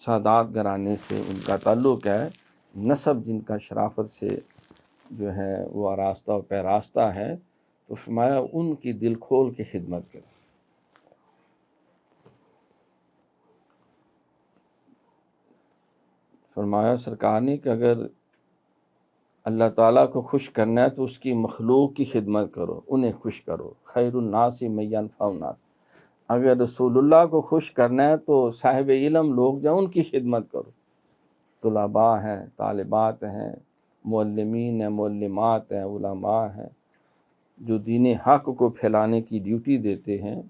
سادات گھرانے سے ان کا تعلق ہے، نسب جن کا شرافت سے جو ہے وہ آراستہ و پیراستہ ہے، تو فرمایا ان کی دل کھول کے خدمت کرے۔ فرمایا سرکار نے کہ اگر اللہ تعالیٰ کو خوش کرنا ہے تو اس کی مخلوق کی خدمت کرو، انہیں خوش کرو، خیر الناس من ینفع الناس۔ اگر رسول اللہ کو خوش کرنا ہے تو صاحب علم لوگ جو ان کی خدمت کرو، طلباء ہیں، طالبات ہیں، معلمین ہیں، معلمات ہیں، علماء ہیں، جو دین حق کو پھیلانے کی ڈیوٹی دیتے ہیں۔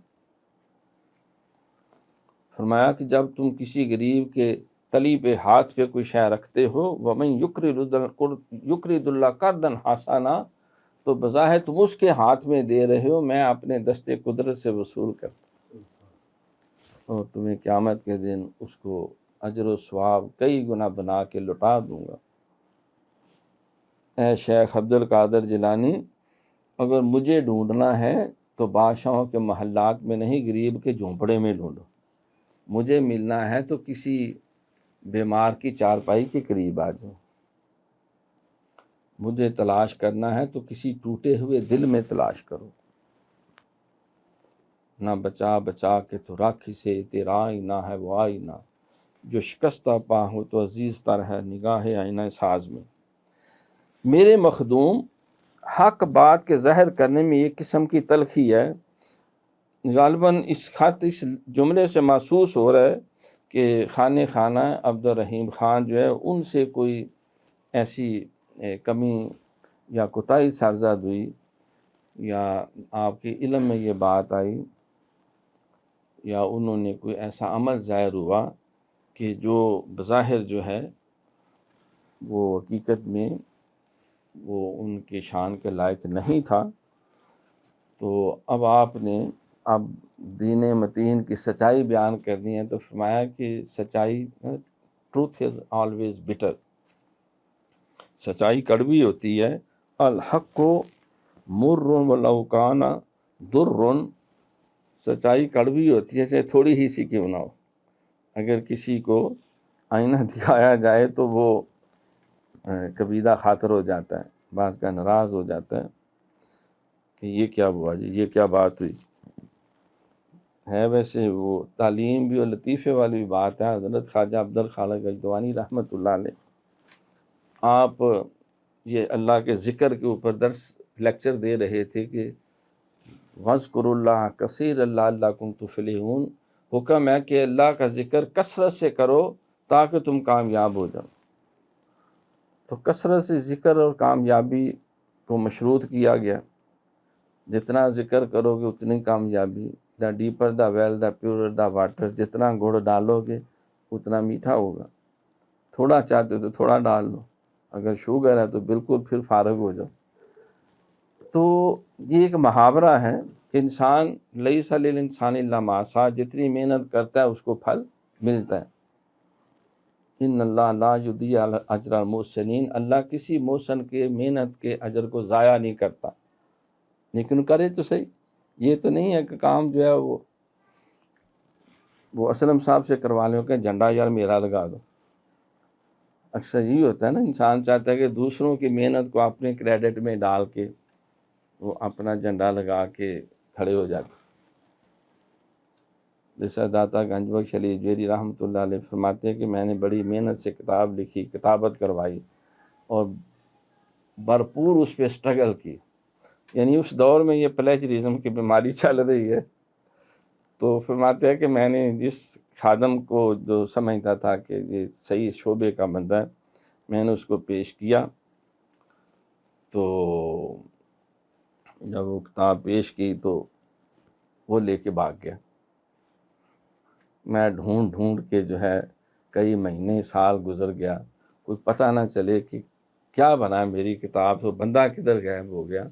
فرمایا کہ جب تم کسی غریب کے تلی پہ ہاتھ پہ کوئی شے رکھتے ہو، وَمَن يُقْرِضُ اللَّهَ قَرْضًا حَسَنًا، تو بظاہر تم اس کے ہاتھ میں دے رہے ہو، میں اپنے دست قدرت سے وصول کرتا اور تمہیں قیامت کے دن اس کو اجر و ثواب کئی گنا بنا کے لٹا دوں گا۔ اے شیخ عبد القادر جیلانی، اگر مجھے ڈھونڈنا ہے تو بادشاہوں کے محلات میں نہیں، غریب کے جھونپڑے میں ڈھونڈو۔ مجھے ملنا ہے تو کسی بیمار کی چارپائی کے قریب آ جاؤ۔ مجھے تلاش کرنا ہے تو کسی ٹوٹے ہوئے دل میں تلاش کرو۔ نہ بچا بچا کے تو رکھ اسے، تیرا آئینہ ہے وہ آئینہ، جو شکستہ پا ہو تو عزیز تر ہے نگاہ آئینہ ساز میں۔ میرے مخدوم، حق بات کے ظاہر کرنے میں ایک قسم کی تلخی ہے۔ غالباً اس جملے سے محسوس ہو رہا ہے کہ خانہ عبد الرحیم خان جو ہے ان سے کوئی ایسی کمی یا کوتاہی سرزد ہوئی، یا آپ کے علم میں یہ بات آئی، یا انہوں نے کوئی ایسا عمل ظاہر ہوا کہ جو بظاہر جو ہے وہ حقیقت میں وہ ان کے شان کے لائق نہیں تھا۔ تو اب آپ نے دین متین کی سچائی بیان کرنی ہے، تو فرمایا کہ سچائی، ٹروتھ از آلویز بٹر، سچائی کڑوی ہوتی ہے۔ الحق مر ولو کان در، سچائی کڑوی ہوتی ہے چاہے تھوڑی ہی سی کیوں نہ ہو۔ اگر کسی کو آئینہ دکھایا جائے تو وہ کبیدہ خاطر ہو جاتا ہے، بعض کا ناراض ہو جاتا ہے کہ یہ کیا ہوا جی، یہ کیا بات ہوئی ہے۔ ویسے وہ تعلیم بھی اور لطیفے والی بھی بات ہے۔ حضرت خواجہ عبد الخالق اجدوانی رحمۃ اللہ علیہ، آپ یہ اللہ کے ذکر کے اوپر درس لیکچر دے رہے تھے کہ وَاذْكُرُوا اللَّهَ كَثِيرًا لَعَلَّكُمْ تُفْلِحُونَ، حکم ہے کہ اللہ کا ذکر کثرت سے کرو تاکہ تم کامیاب ہو جاؤ۔ تو کثرت سے ذکر اور کامیابی کو مشروط کیا گیا۔ جتنا ذکر کرو گے اتنی کامیابی۔ The deeper the well the purer the water, جتنا گڑ ڈالو گے اتنا میٹھا ہوگا۔ تھوڑا چاہتے ہو تو تھوڑا ڈال لو، اگر شوگر ہے تو بالکل پھر فارغ ہو جاؤ۔ تو یہ ایک محاورہ ہے کہ انسان لیس للانسان الا ما سعی، جتنی محنت کرتا ہے اس کو پھل ملتا ہے۔ ان اللہ لا یضیع اجر المحسنین، اللہ کسی محسن کے محنت کے اجر کو ضائع نہیں کرتا، لیکن کرے تو صحیح۔ یہ تو نہیں ہے کہ کام جو ہے وہ اسلم صاحب سے کروا لیں کہ جھنڈا یار میرا لگا دو۔ اکثر یہی ہوتا ہے نا، انسان چاہتا ہے کہ دوسروں کی محنت کو اپنے کریڈٹ میں ڈال کے وہ اپنا جھنڈا لگا کے کھڑے ہو جاتے۔ جیسا داتا گنج بخش علی اجویری رحمۃ اللہ علیہ فرماتے ہیں کہ میں نے بڑی محنت سے کتاب لکھی، کتابت کروائی اور بھرپور اس پہ سٹرگل کی۔ یعنی اس دور میں یہ پلیجرزم کی بیماری چل رہی ہے، تو فرماتے ہیں کہ میں نے جس خادم کو جو سمجھتا تھا کہ یہ صحیح شعبے کا بندہ ہے، میں نے اس کو پیش کیا، تو جب وہ کتاب پیش کی تو وہ لے کے بھاگ گیا۔ میں ڈھونڈ کے جو ہے کئی مہینے سال گزر گیا، کوئی پتہ نہ چلے کہ کیا بنا میری کتاب، تو بندہ کدھر غائب ہو گیا۔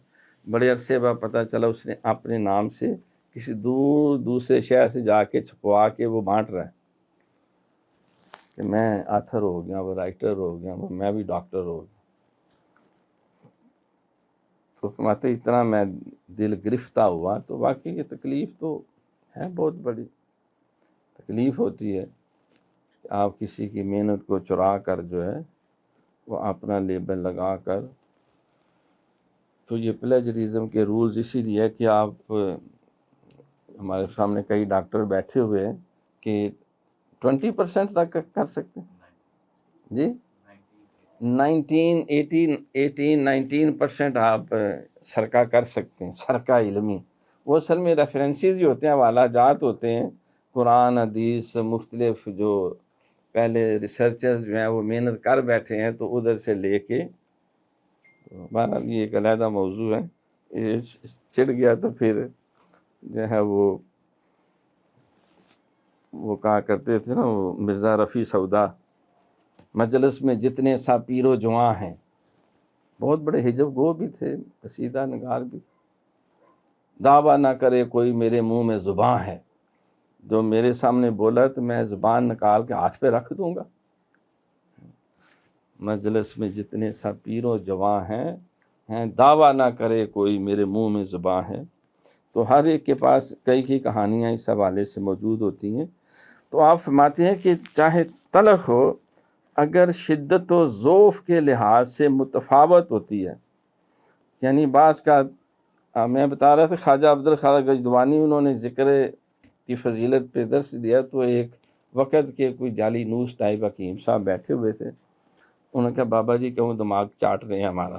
بڑے عرصے بعد پتہ چلا اس نے اپنے نام سے کسی دوسرے شہر سے جا کے چھپوا کے وہ بانٹ رہا ہے کہ میں آتھر ہو گیا، وہ رائٹر ہو گیا، میں بھی ڈاکٹر ہو گیا۔ تو فرماتے اتنا میں دل گرفتہ ہوا۔ تو واقعی یہ تکلیف تو ہے، بہت بڑی تکلیف ہوتی ہے کہ آپ کسی کی محنت کو چرا کر جو ہے وہ اپنا لیبل لگا کر۔ تو یہ پلیجرزم کے رولز اسی لیے کہ آپ، ہمارے سامنے کئی ڈاکٹر بیٹھے ہوئے ہیں کہ 20% تک کر سکتے ہیں جی، 19% آپ سرقہ کر سکتے ہیں، سرقہ علمی، وہ اصل میں ریفرنسز ہی ہوتے ہیں، حوالہ جات ہوتے ہیں، قرآن حدیث مختلف جو پہلے ریسرچرز جو ہیں وہ محنت کر بیٹھے ہیں تو ادھر سے لے کے، بہرحال یہ ایک علیحدہ موضوع ہے، یہ چڑ گیا تو پھر جو ہے وہ کہا کرتے تھے نا، وہ مرزا رفیع سودا، مجلس میں جتنے سا پیر و جواں ہیں، بہت بڑے حجب گو بھی تھے، قصیدہ نگار بھی تھے، دعویٰ نہ کرے کوئی میرے منہ میں زباں ہے، جو میرے سامنے بولا تو میں زبان نکال کے ہاتھ پہ رکھ دوں گا۔ مجلس میں جتنے سا پیر و جواں ہیں دعویٰ نہ کرے کوئی میرے منہ میں زباں ہے۔ تو ہر ایک کے پاس کئی کہانیاں اس حوالے سے موجود ہوتی ہیں۔ تو آپ فرماتے ہیں کہ چاہے تلخ ہو، اگر شدت و ذوف کے لحاظ سے متفاوت ہوتی ہے، یعنی بعض کا میں بتا رہا تھا خواجہ عبدالخالق گجدوانی، انہوں نے ذکر کی فضیلت پہ درس دیا، تو ایک وقت کے کوئی جعلی نوس ٹائپ حکیم صاحب بیٹھے ہوئے تھے، انہوں نے کہا بابا جی کیوں دماغ چاٹ رہے ہیں، ہمارا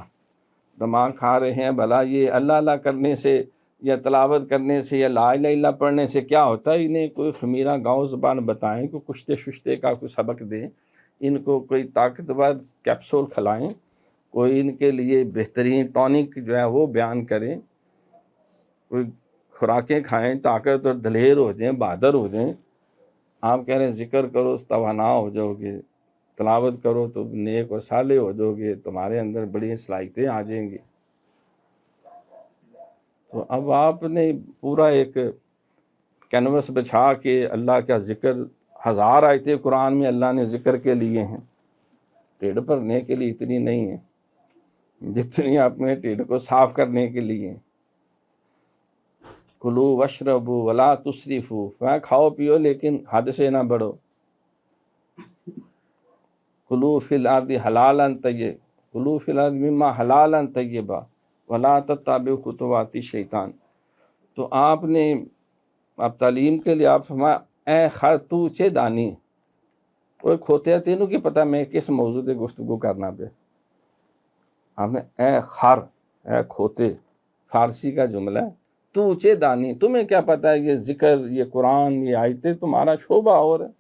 دماغ کھا رہے ہیں، بھلا یہ اللہ اللہ کرنے سے یا تلاوت کرنے سے یا لا الہ الا پڑھنے سے کیا ہوتا ہے؟ انہیں کوئی خمیرہ گاؤں زبان بتائیں، کوئی کشتے ششتے کا کوئی سبق دیں، ان کو کوئی طاقتور کیپسول کھلائیں، کوئی ان کے لیے بہترین ٹونک جو ہے وہ بیان کریں، کوئی خوراکیں کھائیں، طاقت اور دلیر ہو جائیں، بہادر ہو جائیں۔ آپ کہہ رہے ہیں ذکر کرو توانا ہو جاؤ گے، تلاوت کرو تو نیک اور صالح ہو جاؤ گے، تمہارے اندر بڑی صلاحیتیں آ جائیں گی۔ تو اب آپ نے پورا ایک کینوس بچھا کے اللہ کا ذکر، 1000 آیتیں قرآن میں اللہ نے ذکر کے لیے ہیں، ٹیڑھ بھرنے کے لیے اتنی نہیں ہیں جتنی اپنے ٹیڑھ کو صاف کرنے کے لیے ہیں۔ کلو وشربو ولا تسرفو، کھاؤ پیو لیکن حد سے نہ بڑھو۔ کلو فی الارض حلالا طیب، کلو فی الارض مما حلالا طیبا ولا تتبعوا خطوات الشیطان۔ تو آپ نے اب تعلیم کے لیے آپ فرمایا اے خر تو چے دانی، کوئی کھوتے تینوں کی پتہ میں کس موضوع پہ گفتگو کرنا پہ، آپ نے اے خر، اے کھوتے، فارسی کا جملہ ہے، تو چے دانی، تمہیں کیا پتہ ہے یہ ذکر، یہ قرآن، یہ آیتیں تمہارا شعبہ اور ہے،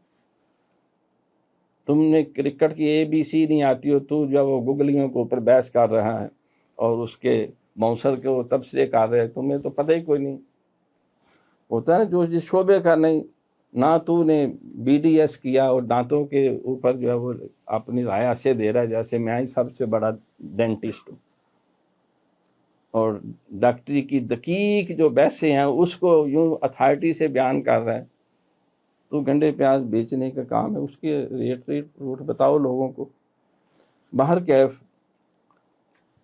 تم نے کرکٹ کی اے بی سی نہیں آتی ہو، تو جو وہ گگلیوں کے اوپر بحث کر رہا ہے اور اس کے باؤنسر کے وہ تبصرے کر رہے ہیں، تمہیں تو پتہ ہی کوئی نہیں ہوتا ہے نا، جو جس شعبے کا نہیں، نہ تو نے بی ڈی ایس کیا اور دانتوں کے اوپر جو ہے وہ اپنی رائے سے دے رہا ہے جیسے میں ہی سب سے بڑا ڈینٹسٹ ہوں، اور ڈاکٹری کی دقیق جو بحثیں ہیں اس کو یوں اتھارٹی سے بیان کر رہا ہے۔ تو گنڈے پیاز بیچنے کا کام ہے، اس کے ریٹ روٹ بتاؤ لوگوں کو۔ باہر کیف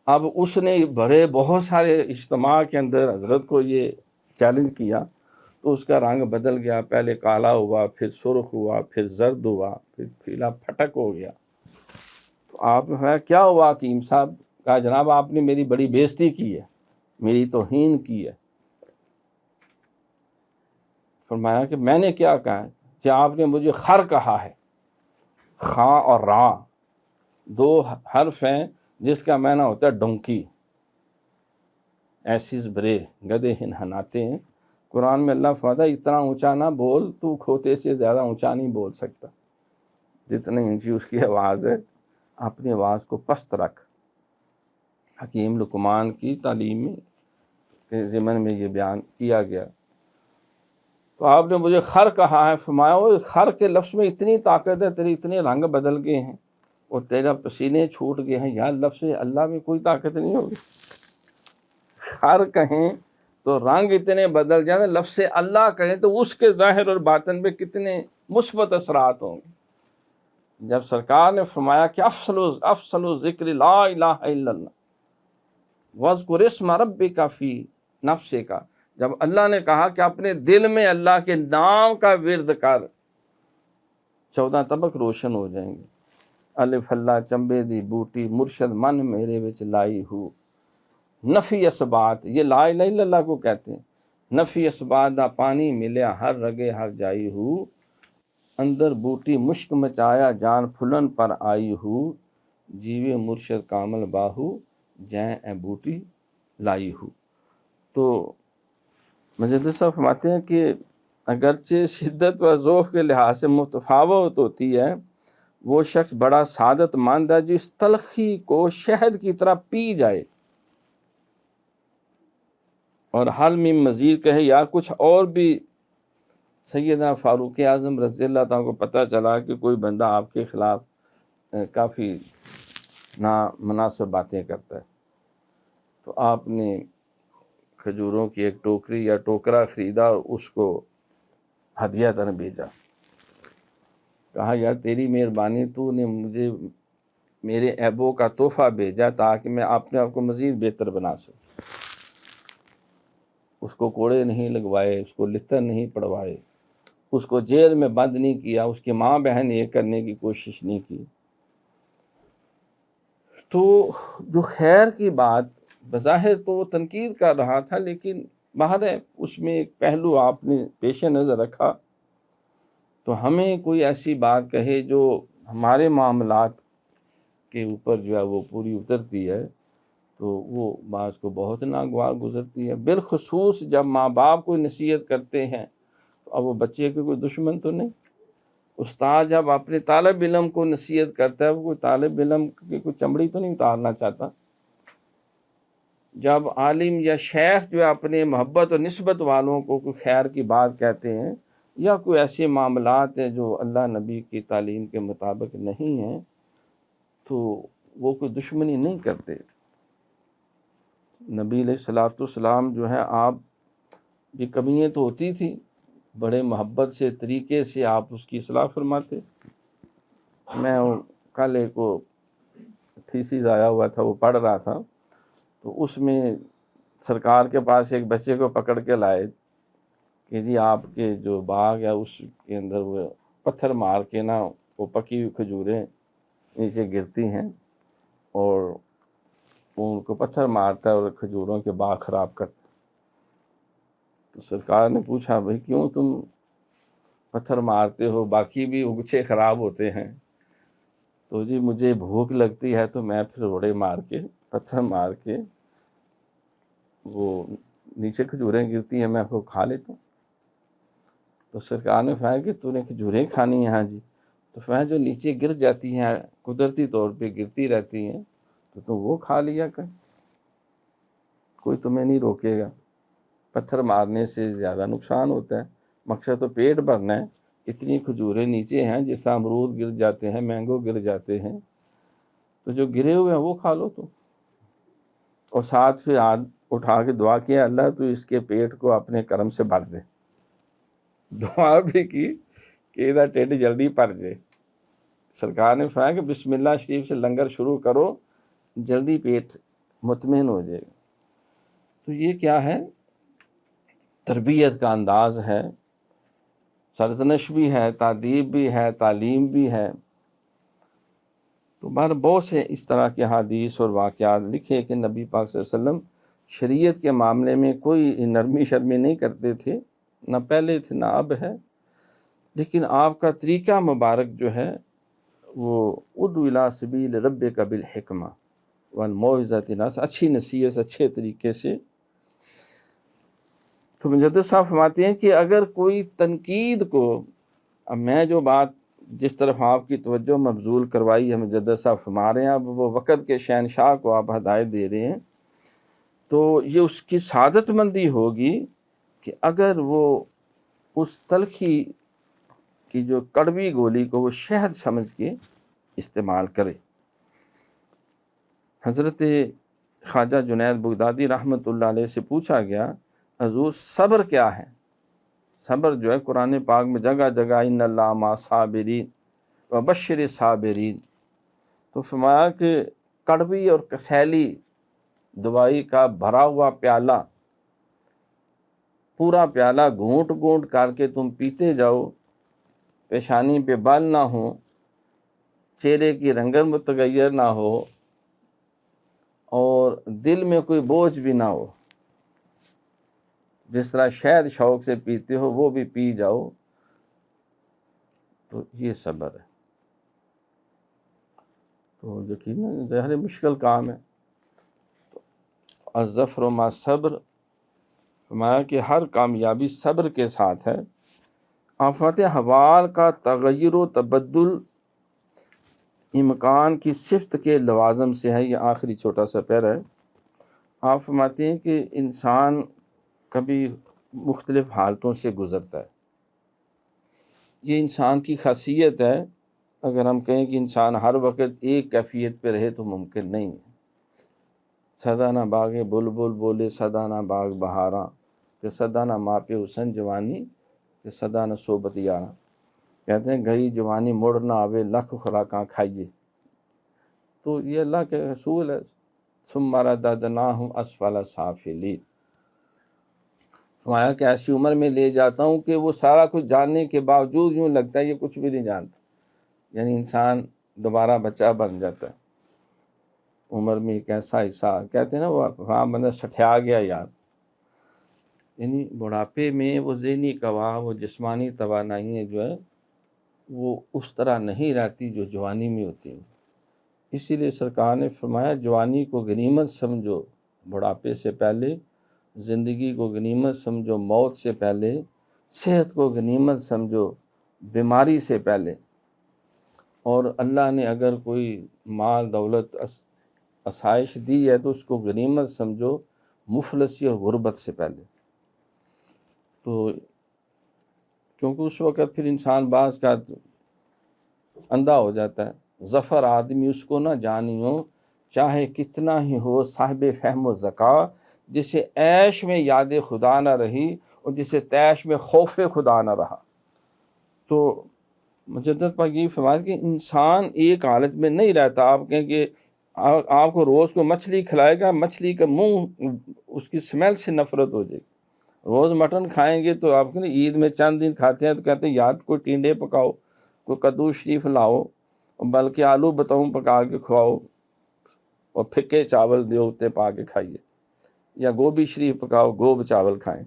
اب اس نے بڑے بہت سارے اجتماع کے اندر حضرت کو یہ چیلنج کیا، تو اس کا رنگ بدل گیا، پہلے کالا ہوا، پھر سرخ ہوا، پھر زرد ہوا، پھر پیلا پھٹک ہو گیا۔ تو آپ نے کیا ہوا حکیم صاحب؟ کہا جناب آپ نے میری بڑی بےزتی کی ہے، میری توہین کی ہے۔ فرمایا کہ میں نے کیا کہا ہے؟ کہ آپ نے مجھے خر کہا ہے، خاں اور راں 2 حرف ہیں جس کا معنی ہوتا ہے ڈونکی، ایسیز برے، گدے ہنہناتے ہیں۔ قرآن میں اللہ فرماتا ہے اتنا اونچا نہ بول، تو کھوتے سے زیادہ اونچا نہیں بول سکتا، جتنے اونچی اس کی آواز ہے اپنی آواز کو پست رکھ۔ حکیم لقمان کی تعلیم کے ضمن میں یہ بیان کیا گیا۔ تو آپ نے مجھے خر کہا ہے، فرمایا وہ خر کے لفظ میں اتنی طاقت ہے، تیرے اتنے رنگ بدل گئے ہیں اور تیرا پسینے چھوٹ گئے ہیں، یار لفظ اللہ میں کوئی طاقت نہیں ہوگی؟ خر کہیں تو رنگ اتنے بدل جائیں، لفظ اللہ کہیں تو اس کے ظاہر اور باطن پہ کتنے مثبت اثرات ہوں گے۔ جب سرکار نے فرمایا کہ افضل ذکر لا الہ الا اللہ واذکر اسم ربک فی نفسک، جب اللہ نے کہا کہ اپنے دل میں اللہ کے نام کا ورد کر، 14 طبق روشن ہو جائیں گے۔ الف اللہ چمبے دی بوٹی مرشد من میرے وچ لائی ہو، نفی اسبات، یہ لا الہ الا اللہ کو کہتے ہیں، نفی اسبات دا پانی ملیا ہر رگے ہر جائی ہو، اندر بوٹی مشک مچایا جان پھلن پر آئی ہو، جیوے مرشد کامل باہو جیں اے بوٹی لائی ہو۔ تو مجدد صاحب فرماتے ہیں کہ اگرچہ شدت و ذوق کے لحاظ سے متفاوت ہوتی ہے، وہ شخص بڑا سعادت مند ہے جس تلخی کو شہد کی طرح پی جائے اور حل میں مزید کہے یار کچھ اور بھی۔ سیدنا فاروق اعظم رضی اللہ تعالیٰ کو پتہ چلا کہ کوئی بندہ آپ کے خلاف کافی نامناسب باتیں کرتا ہے، تو آپ نے کھجوروں کی ایک ٹوکری یا ٹوکرا خریدا اور اس کو ہدیہ تن بھیجا، کہا یار تیری مہربانی، تو نے مجھے میرے عیبوں کا تحفہ بھیجا تاکہ میں اپنے آپ کو مزید بہتر بنا سکوں۔ اس کو کوڑے نہیں لگوائے، اس کو لتر نہیں پڑوائے، اس کو جیل میں بند نہیں کیا، اس کی ماں بہن یہ کرنے کی کوشش نہیں کی۔ تو جو خیر کی بات بظاہر تو وہ تنقید کر رہا تھا، لیکن باہر اس میں ایک پہلو آپ نے پیش نظر رکھا، تو ہمیں کوئی ایسی بات کہے جو ہمارے معاملات کے اوپر جو ہے وہ پوری اترتی ہے، تو وہ بعض کو بہت ناگوار گزرتی ہے، بالخصوص جب ماں باپ کو نصیحت کرتے ہیں تو اب وہ بچے کے کوئی دشمن تو نہیں۔ استاد جب اپنے طالب علم کو نصیحت کرتا ہے، وہ کوئی طالب علم کی کوئی چمڑی تو نہیں اتارنا چاہتا۔ جب عالم یا شیخ جو اپنے محبت اور نسبت والوں کو کوئی خیر کی بات کہتے ہیں یا کوئی ایسے معاملات ہیں جو اللہ نبی کی تعلیم کے مطابق نہیں ہیں، تو وہ کوئی دشمنی نہیں کرتے۔ نبی علیہ الصلوۃ والسلام جو ہے، آپ کی کمیاں تو ہوتی تھی، بڑے محبت سے طریقے سے آپ اس کی اصلاح فرماتے۔ میں کل ایک تھیسس آیا ہوا تھا، وہ پڑھ رہا تھا، تو اس میں سرکار کے پاس ایک بچے کو پکڑ کے لائے کہ جی آپ کے جو باغ ہے اس کے اندر وہ پتھر مار کے وہ پکی ہوئی کھجوریں نیچے گرتی ہیں اور وہ ان کو پتھر مارتا ہے اور کھجوروں کے باغ خراب کرتا ہے۔ تو سرکار نے پوچھا بھائی کیوں تم پتھر مارتے ہو، باقی بھی اگچے خراب ہوتے ہیں؟ تو جی مجھے بھوک لگتی ہے تو میں پھر روڑے مار کے پتھر مار کے وہ نیچے کھجوریں گرتی ہیں میں کو کھا لیتا ہوں۔ تو سرکار نے فرمایا کہ تو نے کھجوریں کھانی ہیں؟ ہاں جی۔ تو فرمایا جو نیچے گر جاتی ہیں قدرتی طور پہ گرتی رہتی ہیں تو تم وہ کھا لیا کر، کوئی تمہیں نہیں روکے گا۔ پتھر مارنے سے زیادہ نقصان ہوتا ہے، مقصد تو پیٹ بھرنا ہے۔ اتنی کھجوریں نیچے ہیں، جیسے امرود گر جاتے ہیں، مینگو گر جاتے ہیں، تو جو گرے ہوئے ہیں وہ کھا لو تم۔ اور ساتھ پھر ہاتھ اٹھا کے دعا کیا اللہ تو اس کے پیٹ کو اپنے کرم سے بھر دے۔ دعا بھی کی کہ ادھر ٹھڈ جلدی بھر جائے۔ سرکار نے فرمایا کہ بسم اللہ شریف سے لنگر شروع کرو، جلدی پیٹ مطمئن ہو جائے گا۔ تو یہ کیا ہے؟ تربیت کا انداز ہے، سرزنش بھی ہے، تادیب بھی ہے، تعلیم بھی ہے۔ تو بہت سے اس طرح کے حدیث اور واقعات لکھے کہ نبی پاک صلی اللہ علیہ وسلم شریعت کے معاملے میں کوئی نرمی شرمی نہیں کرتے تھے، نہ پہلے تھے نہ اب ہے، لیکن آپ کا طریقہ مبارک جو ہے وہ ادعو الی سبیل ربک بالحکمہ والموعظۃ الحسنہ، اچھی نصیحت اچھے طریقے سے۔ تو مجدد صاحب فرماتے ہیں کہ اگر کوئی تنقید کو، اب میں جو بات جس طرف آپ کی توجہ مبذول کروائی ہے مجدد صاحب فرما رہے ہیں، اب وہ وقت کے شہنشاہ کو آپ ہدایت دے رہے ہیں، تو یہ اس کی سعادت مندی ہوگی کہ اگر وہ اس تلخی کی جو کڑوی گولی کو وہ شہد سمجھ کے استعمال کرے۔ حضرت خواجہ جنید بغدادی رحمۃ اللہ علیہ سے پوچھا گیا حضور صبر کیا ہے؟ صبر جو ہے قرآن پاک میں جگہ جگہ ان اللہ مع صابرین وبشر صابرین، تو فرمایا کہ کڑوی اور کسیلی دوائی کا بھرا ہوا پیالہ، پورا پیالہ گھونٹ گھونٹ کر کے تم پیتے جاؤ، پیشانی پہ بال نہ ہو، چہرے کی رنگت متغیر نہ ہو اور دل میں کوئی بوجھ بھی نہ ہو، جس طرح شہد شوق سے پیتے ہو وہ بھی پی جاؤ، تو یہ صبر ہے۔ تو یقیناً ظاہر مشکل کام ہے۔ الظفر مع صبر فرمایا کہ ہر کامیابی صبر کے ساتھ ہے۔ آفات حوال کا تغیر و تبدل امکان کی صفت کے لوازم سے ہے۔ یہ آخری چھوٹا سا پیرا ہے۔ آپ فرماتے ہیں کہ انسان کبھی مختلف حالتوں سے گزرتا ہے، یہ انسان کی خاصیت ہے۔ اگر ہم کہیں کہ انسان ہر وقت ایک کیفیت پہ رہے تو ممکن نہیں ہے۔ سدا نہ باغ بلبل بولے سدا نہ باغ بہاراں، کہ سدا نہ ماں پہ حسن جوانی، کہ سدا نہ صحبت یاراں۔ کہتے ہیں گئی جوانی مڑ نہ آوے لکھ خوراکاں کھائیے۔ تو یہ اللہ کے رسول ہے۔ ثم رددناہم اسفل سافلین، فرمایا کہ ایسی عمر میں لے جاتا ہوں کہ وہ سارا کچھ جاننے کے باوجود یوں لگتا ہے یہ کچھ بھی نہیں جانتا، یعنی انسان دوبارہ بچہ بن جاتا ہے۔ عمر میں ایک ایسا حصہ کہتے ہیں نا، وہ ہاں بندہ سٹھیا گیا یار، یعنی بڑھاپے میں وہ ذہنی قوا، وہ جسمانی توانائی جو ہے وہ اس طرح نہیں رہتی جو جوانی میں ہوتی ہے۔ اسی لیے سرکار نے فرمایا جوانی کو غنیمت سمجھو بڑھاپے سے پہلے، زندگی کو غنیمت سمجھو موت سے پہلے، صحت کو غنیمت سمجھو بیماری سے پہلے، اور اللہ نے اگر کوئی مال دولت آسائش دی ہے تو اس کو غنیمت سمجھو مفلسی اور غربت سے پہلے۔ تو کیونکہ اس وقت پھر انسان بعض کا اندھا ہو جاتا ہے۔ ظفر آدمی اس کو نہ جانیو چاہے کتنا ہی ہو صاحب فہم و ذکا، جسے عیش میں یاد خدا نہ رہی اور جسے تیش میں خوف خدا نہ رہا۔ تو مجدد پاک یہ فرمایا کہ انسان ایک حالت میں نہیں رہتا۔ آپ کہیں کہ آپ کو روز کو مچھلی کھلائے گا، مچھلی کا منہ اس کی سمیل سے نفرت ہو جائے گی۔ روز مٹن کھائیں گے تو آپ عید میں چند دن کھاتے ہیں تو کہتے ہیں یاد کوئی ٹینڈے پکاؤ، کوئی کدو شریف لاؤ، بلکہ آلو بتاؤں پکا کے کھواؤ اور پھکے چاول دیوتے پا کے کھائیے، یا گوبھی شریف پکاؤ گوب چاول کھائیں۔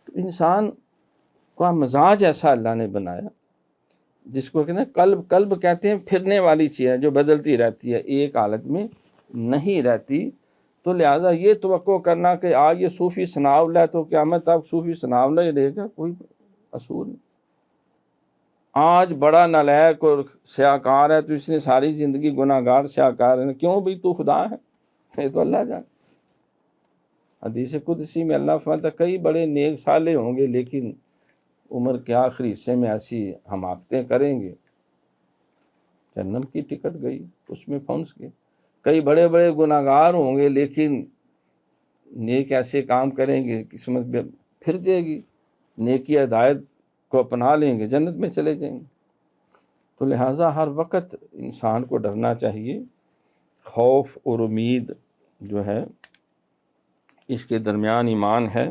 تو انسان کا مزاج ایسا اللہ نے بنایا جس کو کہتے ہیں قلب کہتے ہیں پھرنے والی چیز ہے جو بدلتی رہتی ہے، ایک حالت میں نہیں رہتی۔ تو لہٰذا یہ توقع کرنا کہ آج یہ صوفی ثناء ہے تو قیامت تک صوفی ثناء ہی رہے گا، کوئی اصول نہیں۔ آج بڑا نالائق اور سیاکار ہے تو اس نے ساری زندگی گناہ گار سیاکار ہے، کیوں بھی تو خدا ہے، یہ تو اللہ جانے۔ حدیث قدسی میں اللہ فرماتا ہے کئی بڑے نیک صالح ہوں گے لیکن عمر کے آخری حصے میں ایسی حماقتیں کریں گے، جہنم کی ٹکٹ گئی، اس میں پھنس گئے۔ کئی بڑے بڑے گناہ گار ہوں گے لیکن نیک ایسے کام کریں گے قسمت پھر جائے گی، نیکی ہدایت کو اپنا لیں گے، جنت میں چلے جائیں گے۔ تو لہٰذا ہر وقت انسان کو ڈرنا چاہیے۔ خوف اور امید جو ہے اس کے درمیان ایمان ہے۔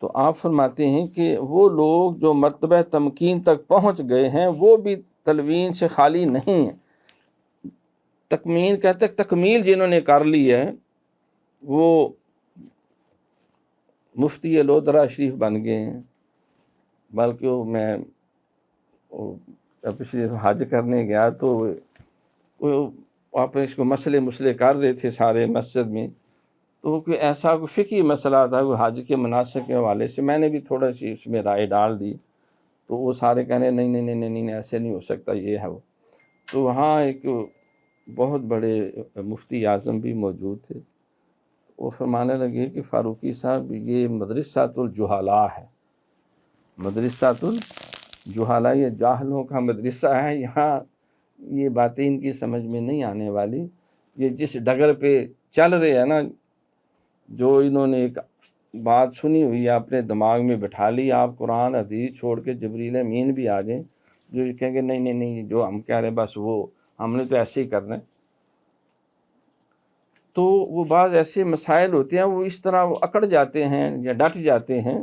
تو آپ فرماتے ہیں کہ وہ لوگ جو مرتبہ تمکین تک پہنچ گئے ہیں وہ بھی تلوین سے خالی نہیں ہیں۔ تکمین کہتے ہیں تکمیل جنہوں نے کر لی ہے وہ مفتی لودھرا شریف بن گئے ہیں، بلکہ میں پچھلے حج کرنے گیا تو آپ اس کو مسئلے کر رہے تھے سارے مسجد میں، تو کوئی ایسا کوئی فقہی مسئلہ تھا کوئی حج کے مناسک کے حوالے سے، میں نے بھی تھوڑا سی اس میں رائے ڈال دی، تو وہ سارے کہنے نہیں ایسے نہیں ہو سکتا، یہ ہے وہ۔ تو وہاں ایک بہت بڑے مفتی اعظم بھی موجود تھے، وہ فرمانے لگے کہ فاروقی صاحب یہ مدرسۃ الجہلاء ہے، مدرسۃ الجہلاء، یہ جاہلوں کا مدرسہ ہے، یہاں یہ باتیں ان کی سمجھ میں نہیں آنے والی۔ یہ جس ڈگر پہ چل رہے ہیں نا، جو انہوں نے ایک بات سنی ہوئی ہے اپنے دماغ میں بٹھا لی، آپ قرآن حدیث چھوڑ کے جبریل امین بھی آ جائیں جو کہیں گے نہیں جو ہم کہہ رہے ہیں بس وہ ہم نے تو ایسے ہی کرنا ہے۔ تو وہ بعض ایسے مسائل ہوتے ہیں وہ اس طرح وہ اکڑ جاتے ہیں یا ڈٹ جاتے ہیں،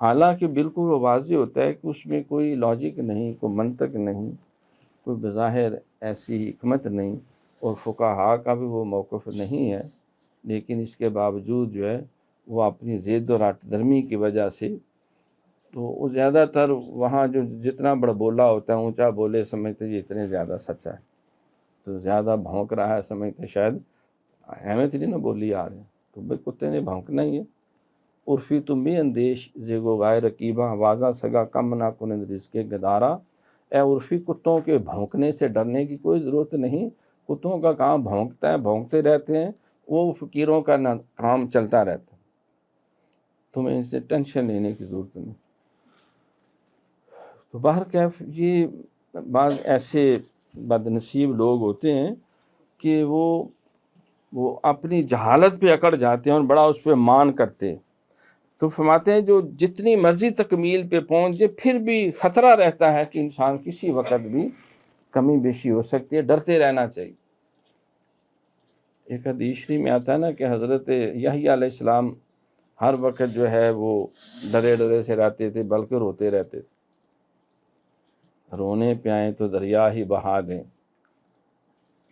حالانکہ بالکل وہ واضح ہوتا ہے کہ اس میں کوئی لاجک نہیں، کوئی منطق نہیں، کوئی بظاہر ایسی حکمت نہیں، اور فقہاء کا بھی وہ موقف نہیں ہے، لیکن اس کے باوجود جو ہے وہ اپنی زید و رٹ درمی کی وجہ سے تو وہ زیادہ تر وہاں جو جتنا بڑا بولا ہوتا ہے اونچا بولے سمجھتے یہ اتنے زیادہ سچا ہے، تو زیادہ بھونک رہا ہے سمجھتے شاید اہمیت نہیں نہ بولی آ رہے، تو بھائی کتے نے بھونکنا ہی ہے، عرفی تم بھی اندیش زیگو گائے رقیبہ واضح سگا کم نہ کنند رزق گدارا۔ اے عرفی کتوں کے بھونکنے سے ڈرنے کی کوئی ضرورت نہیں، کتوں کا کام بھونکتا ہے، بھونکتے رہتے ہیں، وہ فقیروں کا کام چلتا رہتا ہے، تمہیں ان سے ٹینشن لینے کی ضرورت نہیں۔ تو بہرکیف یہ بعض ایسے بد نصیب لوگ ہوتے ہیں کہ وہ اپنی جہالت پہ اکڑ جاتے ہیں اور بڑا اس پہ مان کرتے ہیں۔ تو فرماتے ہیں جو جتنی مرضی تکمیل پہ پہنچ جائے پھر بھی خطرہ رہتا ہے کہ انسان کسی وقت بھی کمی بیشی ہو سکتی ہے، ڈرتے رہنا چاہیے۔ ایک حدیث شریف میں آتا ہے نا کہ حضرت یحییٰ علیہ السلام ہر وقت جو ہے وہ ڈرے ڈرے سے رہتے تھے، بلکہ روتے رہتے تھے۔ رونے پہ آئیں تو دریا ہی بہا دیں،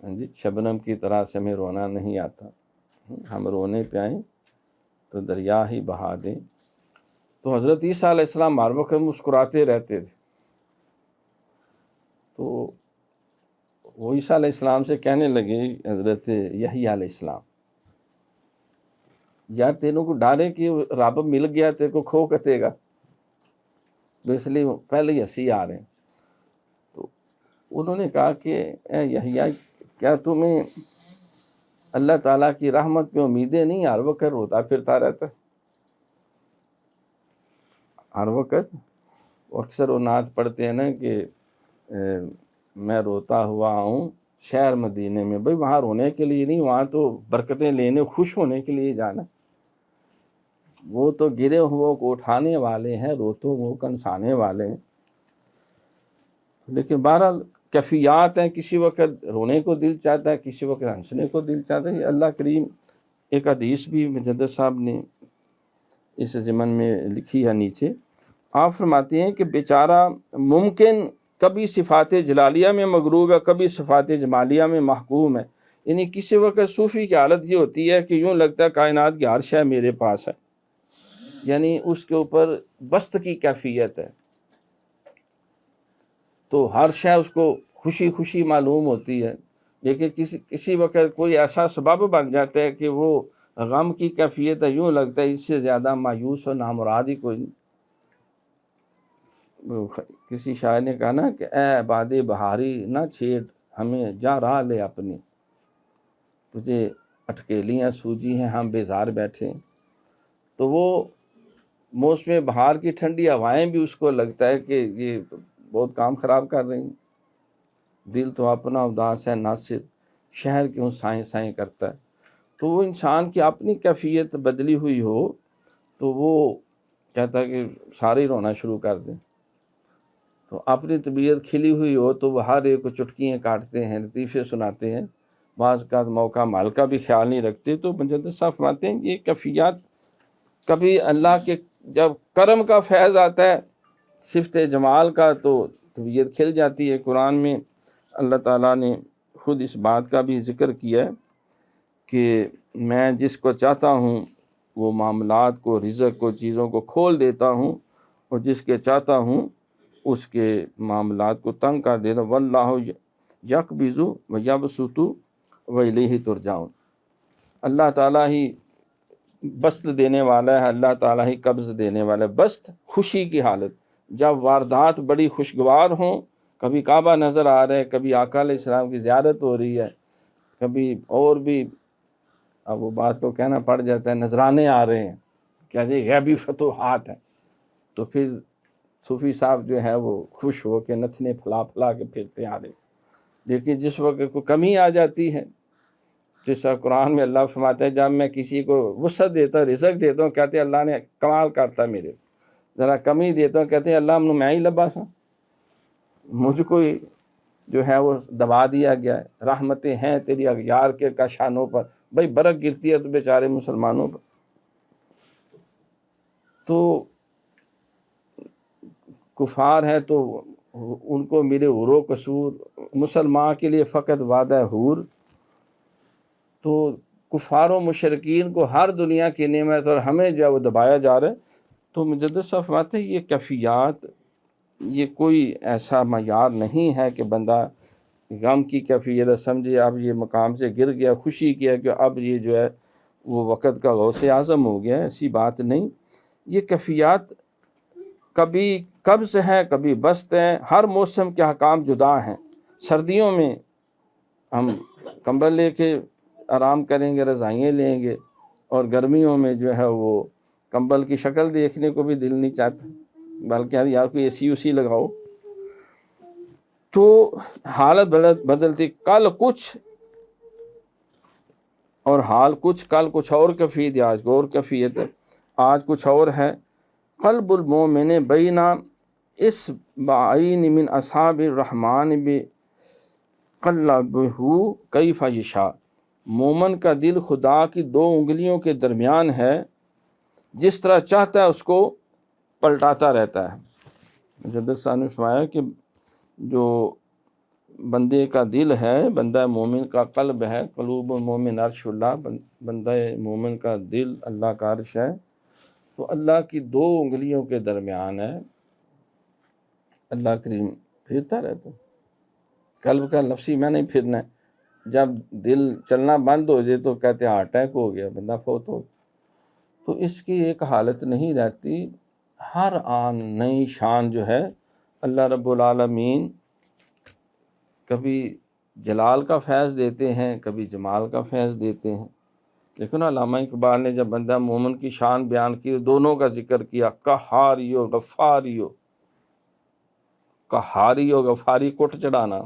جی شبنم کی طرح سے ہمیں رونا نہیں آتا، ہم رونے پہ آئیں تو دریا ہی بہا دیں۔ تو حضرت عیسیٰ علیہ السلام ہر وقت مسکراتے رہتے تھے، تو وہ عیسیٰ علیہ السلام سے کہنے لگے حضرت یحییٰ علیہ السلام، یار تینوں کو ڈارے کہ رب مل گیا تیرے کو کھو کتے گا، تو اس لیے پہلے ہی ہنسی آ رہے ہیں۔ تو انہوں نے کہا کہ اے یحییٰ کیا تمہیں اللہ تعالیٰ کی رحمت پہ امیدیں نہیں؟ ہر وقت روتا پھرتا رہتا، ہر وقت اکثر وہ نعت پڑھتے ہیں نا کہ میں روتا ہوا ہوں شہر مدینے میں۔ بھئی وہاں رونے کے لیے نہیں، وہاں تو برکتیں لینے خوش ہونے کے لیے جانا۔ وہ تو گرے ہوئے کو اٹھانے والے ہیں، روتوں کو کنسانے والے ہیں۔ لیکن بہرحال کیفیات ہیں، کسی وقت رونے کو دل چاہتا ہے، کسی وقت ہنسنے کو دل چاہتا ہے۔ یہ اللہ کریم ایک حدیث بھی مجدد صاحب نے اس ضمن میں لکھی ہے نیچے، آپ فرماتے ہیں کہ بیچارہ ممکن کبھی صفات جلالیہ میں مغروب ہے، کبھی صفات جمالیہ میں محکوم ہے۔ یعنی کسی وقت صوفی کی حالت یہ ہوتی ہے کہ یوں لگتا ہے کائنات کی ہر شے میرے پاس ہے، یعنی اس کے اوپر بست کی کیفیت ہے، تو ہر شے اس کو خوشی خوشی معلوم ہوتی ہے۔ لیکن کسی وقت کوئی ایسا سبب بن جاتا ہے کہ وہ غم کی کیفیت ہے، یوں لگتا ہے اس سے زیادہ مایوس و نامراد ہی کوئی نہیں۔ کسی شاعر نے کہا نا کہ اے عباد بہاری نہ چھیڑ ہمیں، جا راہ لے اپنی، تجھے اٹکیلیاں سوجی ہیں ہم بیزار بیٹھے۔ تو وہ موسم بہار کی ٹھنڈی ہوائیں بھی اس کو لگتا ہے کہ یہ بہت کام خراب کر رہی ہیں، دل تو اپنا اداس ہے ناصر، شہر کیوں سائیں سائیں کرتا ہے۔ تو وہ انسان کی اپنی کیفیت بدلی ہوئی ہو تو وہ کہتا ہے کہ سارے رونا شروع کر دیں، تو اپنی طبیعت کھلی ہوئی ہو تو وہ ہر ایک کو چٹکیاں کاٹتے ہیں، لطیفے سناتے ہیں، بعض کا موقع مال کا بھی خیال نہیں رکھتے۔ تو مجدد صاحب فرماتے ہیں یہ کیفیات کبھی اللہ کے جب کرم کا فیض آتا ہے، صفت جمال کا، تو طبیعت کھل جاتی ہے۔ قرآن میں اللہ تعالیٰ نے خود اس بات کا بھی ذکر کیا ہے کہ میں جس کو چاہتا ہوں وہ معاملات کو، رزق کو، چیزوں کو کھول دیتا ہوں، اور جس کے چاہتا ہوں اس کے معاملات کو تنگ کر دیتا ہوں۔ واللہ یقبض ویبسط والیہ ترجعون، اللہ تعالیٰ ہی بسط دینے والا ہے، اللہ تعالیٰ ہی قبض دینے والا ہے۔ بسط خوشی کی حالت، جب واردات بڑی خوشگوار ہوں، کبھی کعبہ نظر آ رہا ہے، کبھی آقا علیہ السلام کی زیارت ہو رہی ہے، کبھی اور بھی، اب وہ بات کو کہنا پڑ جاتا ہے، نذرانے آ رہے ہیں، کیا جی غیبی فتوحات ہیں، تو پھر صوفی صاحب جو ہے وہ خوش ہو کے نتنے پھلا پھلا کے پھرتے آ رہے۔ لیکن جس وقت کوئی کمی آ جاتی ہے، جس طرح قرآن میں اللہ فرماتا ہے جب میں کسی کو وسعت دیتا ہوں، رزق دیتا ہوں، کہتے ہیں اللہ نے کمال کرتا میرے، ذرا کمی دیتا ہوں کہتے ہیں اللہ میں ہی لبا سا، مجھ کو جو ہے وہ دبا دیا گیا ہے، رحمتیں ہیں تیری اغیار کے کاشانوں پر۔ بھئی برک گرتی ہے تو بیچارے مسلمانوں پر۔ تو کفار ہے تو ان کو میرے عور و قصور، مسلمان کے لیے فقط وعدہ حور۔ تو کفار و مشرکین کو ہر دنیا کی نعمت اور ہمیں جو ہے وہ دبایا جا رہا ہے۔ تو مجدد صاحب فرماتے ہیں یہ کیفیات، یہ کوئی ایسا معیار نہیں ہے کہ بندہ غم کی کیفیت سمجھے اب یہ مقام سے گر گیا، خوشی کیا کہ اب یہ جو ہے وہ وقت کا غوث اعظم ہو گیا، ایسی بات نہیں۔ یہ کیفیات کبھی قبض ہے، کبھی بست ہے، ہر موسم کے احکام جدا ہیں۔ سردیوں میں ہم کمبل لے کے آرام کریں گے، رضائیاں لیں گے، اور گرمیوں میں جو ہے وہ کمبل کی شکل دیکھنے کو بھی دل نہیں چاہتا، بلکہ یار کوئی اے سی اسی لگاؤ۔ تو حالت بدلتی، کل کچھ اور حال کچھ، کل کچھ اور کیفیت ہے، آج اور کیفیت ہے، آج کچھ اور ہے۔ قلب المومن بینا اس بعین من اصحاب الرحمن بقلبہ کیف یشاء، مومن کا دل خدا کی دو انگلیوں کے درمیان ہے، جس طرح چاہتا ہے اس کو پلٹاتا رہتا ہے۔ مجدد صاحب نے فرمایا کہ جو بندے کا دل ہے، بندہ مومن کا قلب ہے، قلوب المومن عرش اللہ، بندہ مومن کا دل اللہ کا عرش ہے، تو اللہ کی دو انگلیوں کے درمیان ہے، اللہ کریم پھرتا رہتا ہے۔ قلب کا لفظی میں نہیں پھرنا ہے، جب دل چلنا بند ہو جائے تو کہتے ہیں ہارٹ اٹیک ہو گیا، بندہ فوت ہو گیا، تو اس کی ایک حالت نہیں رہتی، ہر آن نئی شان جو ہے اللہ رب العالمین کبھی جلال کا فیض دیتے ہیں، کبھی جمال کا فیض دیتے ہیں۔ لیکن علامہ اقبال نے جب بندہ مومن کی شان بیان کی، دونوں کا ذکر کیا، قہاری و غفاری ہو، قہاری و غفاری کوٹ چڑھانا،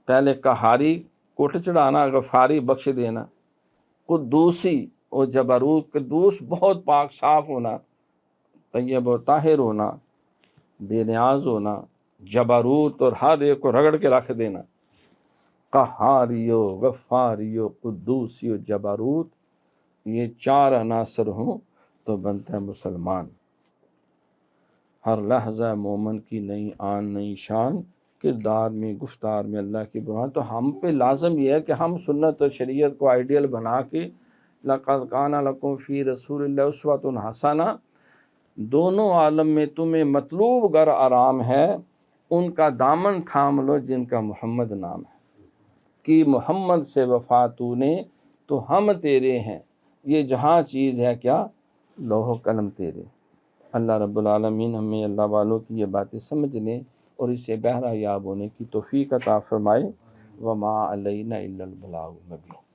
پہلے قہاری کوٹ چڑھانا، غفاری بخش دینا، قدوسی اور جبروت، قدوس بہت پاک صاف ہونا، طیب و طاہر ہونا، بے نیاز ہونا، جبروت اور ہر ایک کو رگڑ کے رکھ دینا، قہاری و غفاری و قدوسی و جبروت، یہ چار عناصر ہوں تو بنتا ہے مسلمان۔ ہر لحظہ مومن کی نئی آن نئی شان، کردار میں گفتار میں اللہ کی برہان۔ تو ہم پہ لازم یہ ہے کہ ہم سنت اور شریعت کو آئیڈیل بنا کے لَقَدْ كَانَ لَكُمْ فِي رَسُولِ اللَّهِ أُسْوَةٌ حَسَنَةٌ، دونوں عالم میں تمہیں مطلوب گر آرام ہے، ان کا دامن تھام لو جن کا محمد نام ہے، کہ محمد سے وفا تو نے تو ہم تیرے ہیں، یہ جہاں چیز ہے کیا، لوح و قلم تیرے۔ اللہ رب العالمین ہمیں اللہ والوں کی یہ باتیں سمجھنے اور اس سے بہرہ یاب ہونے کی توفیق عطا فرمائے۔ وما علینا الا البلاغ المبین۔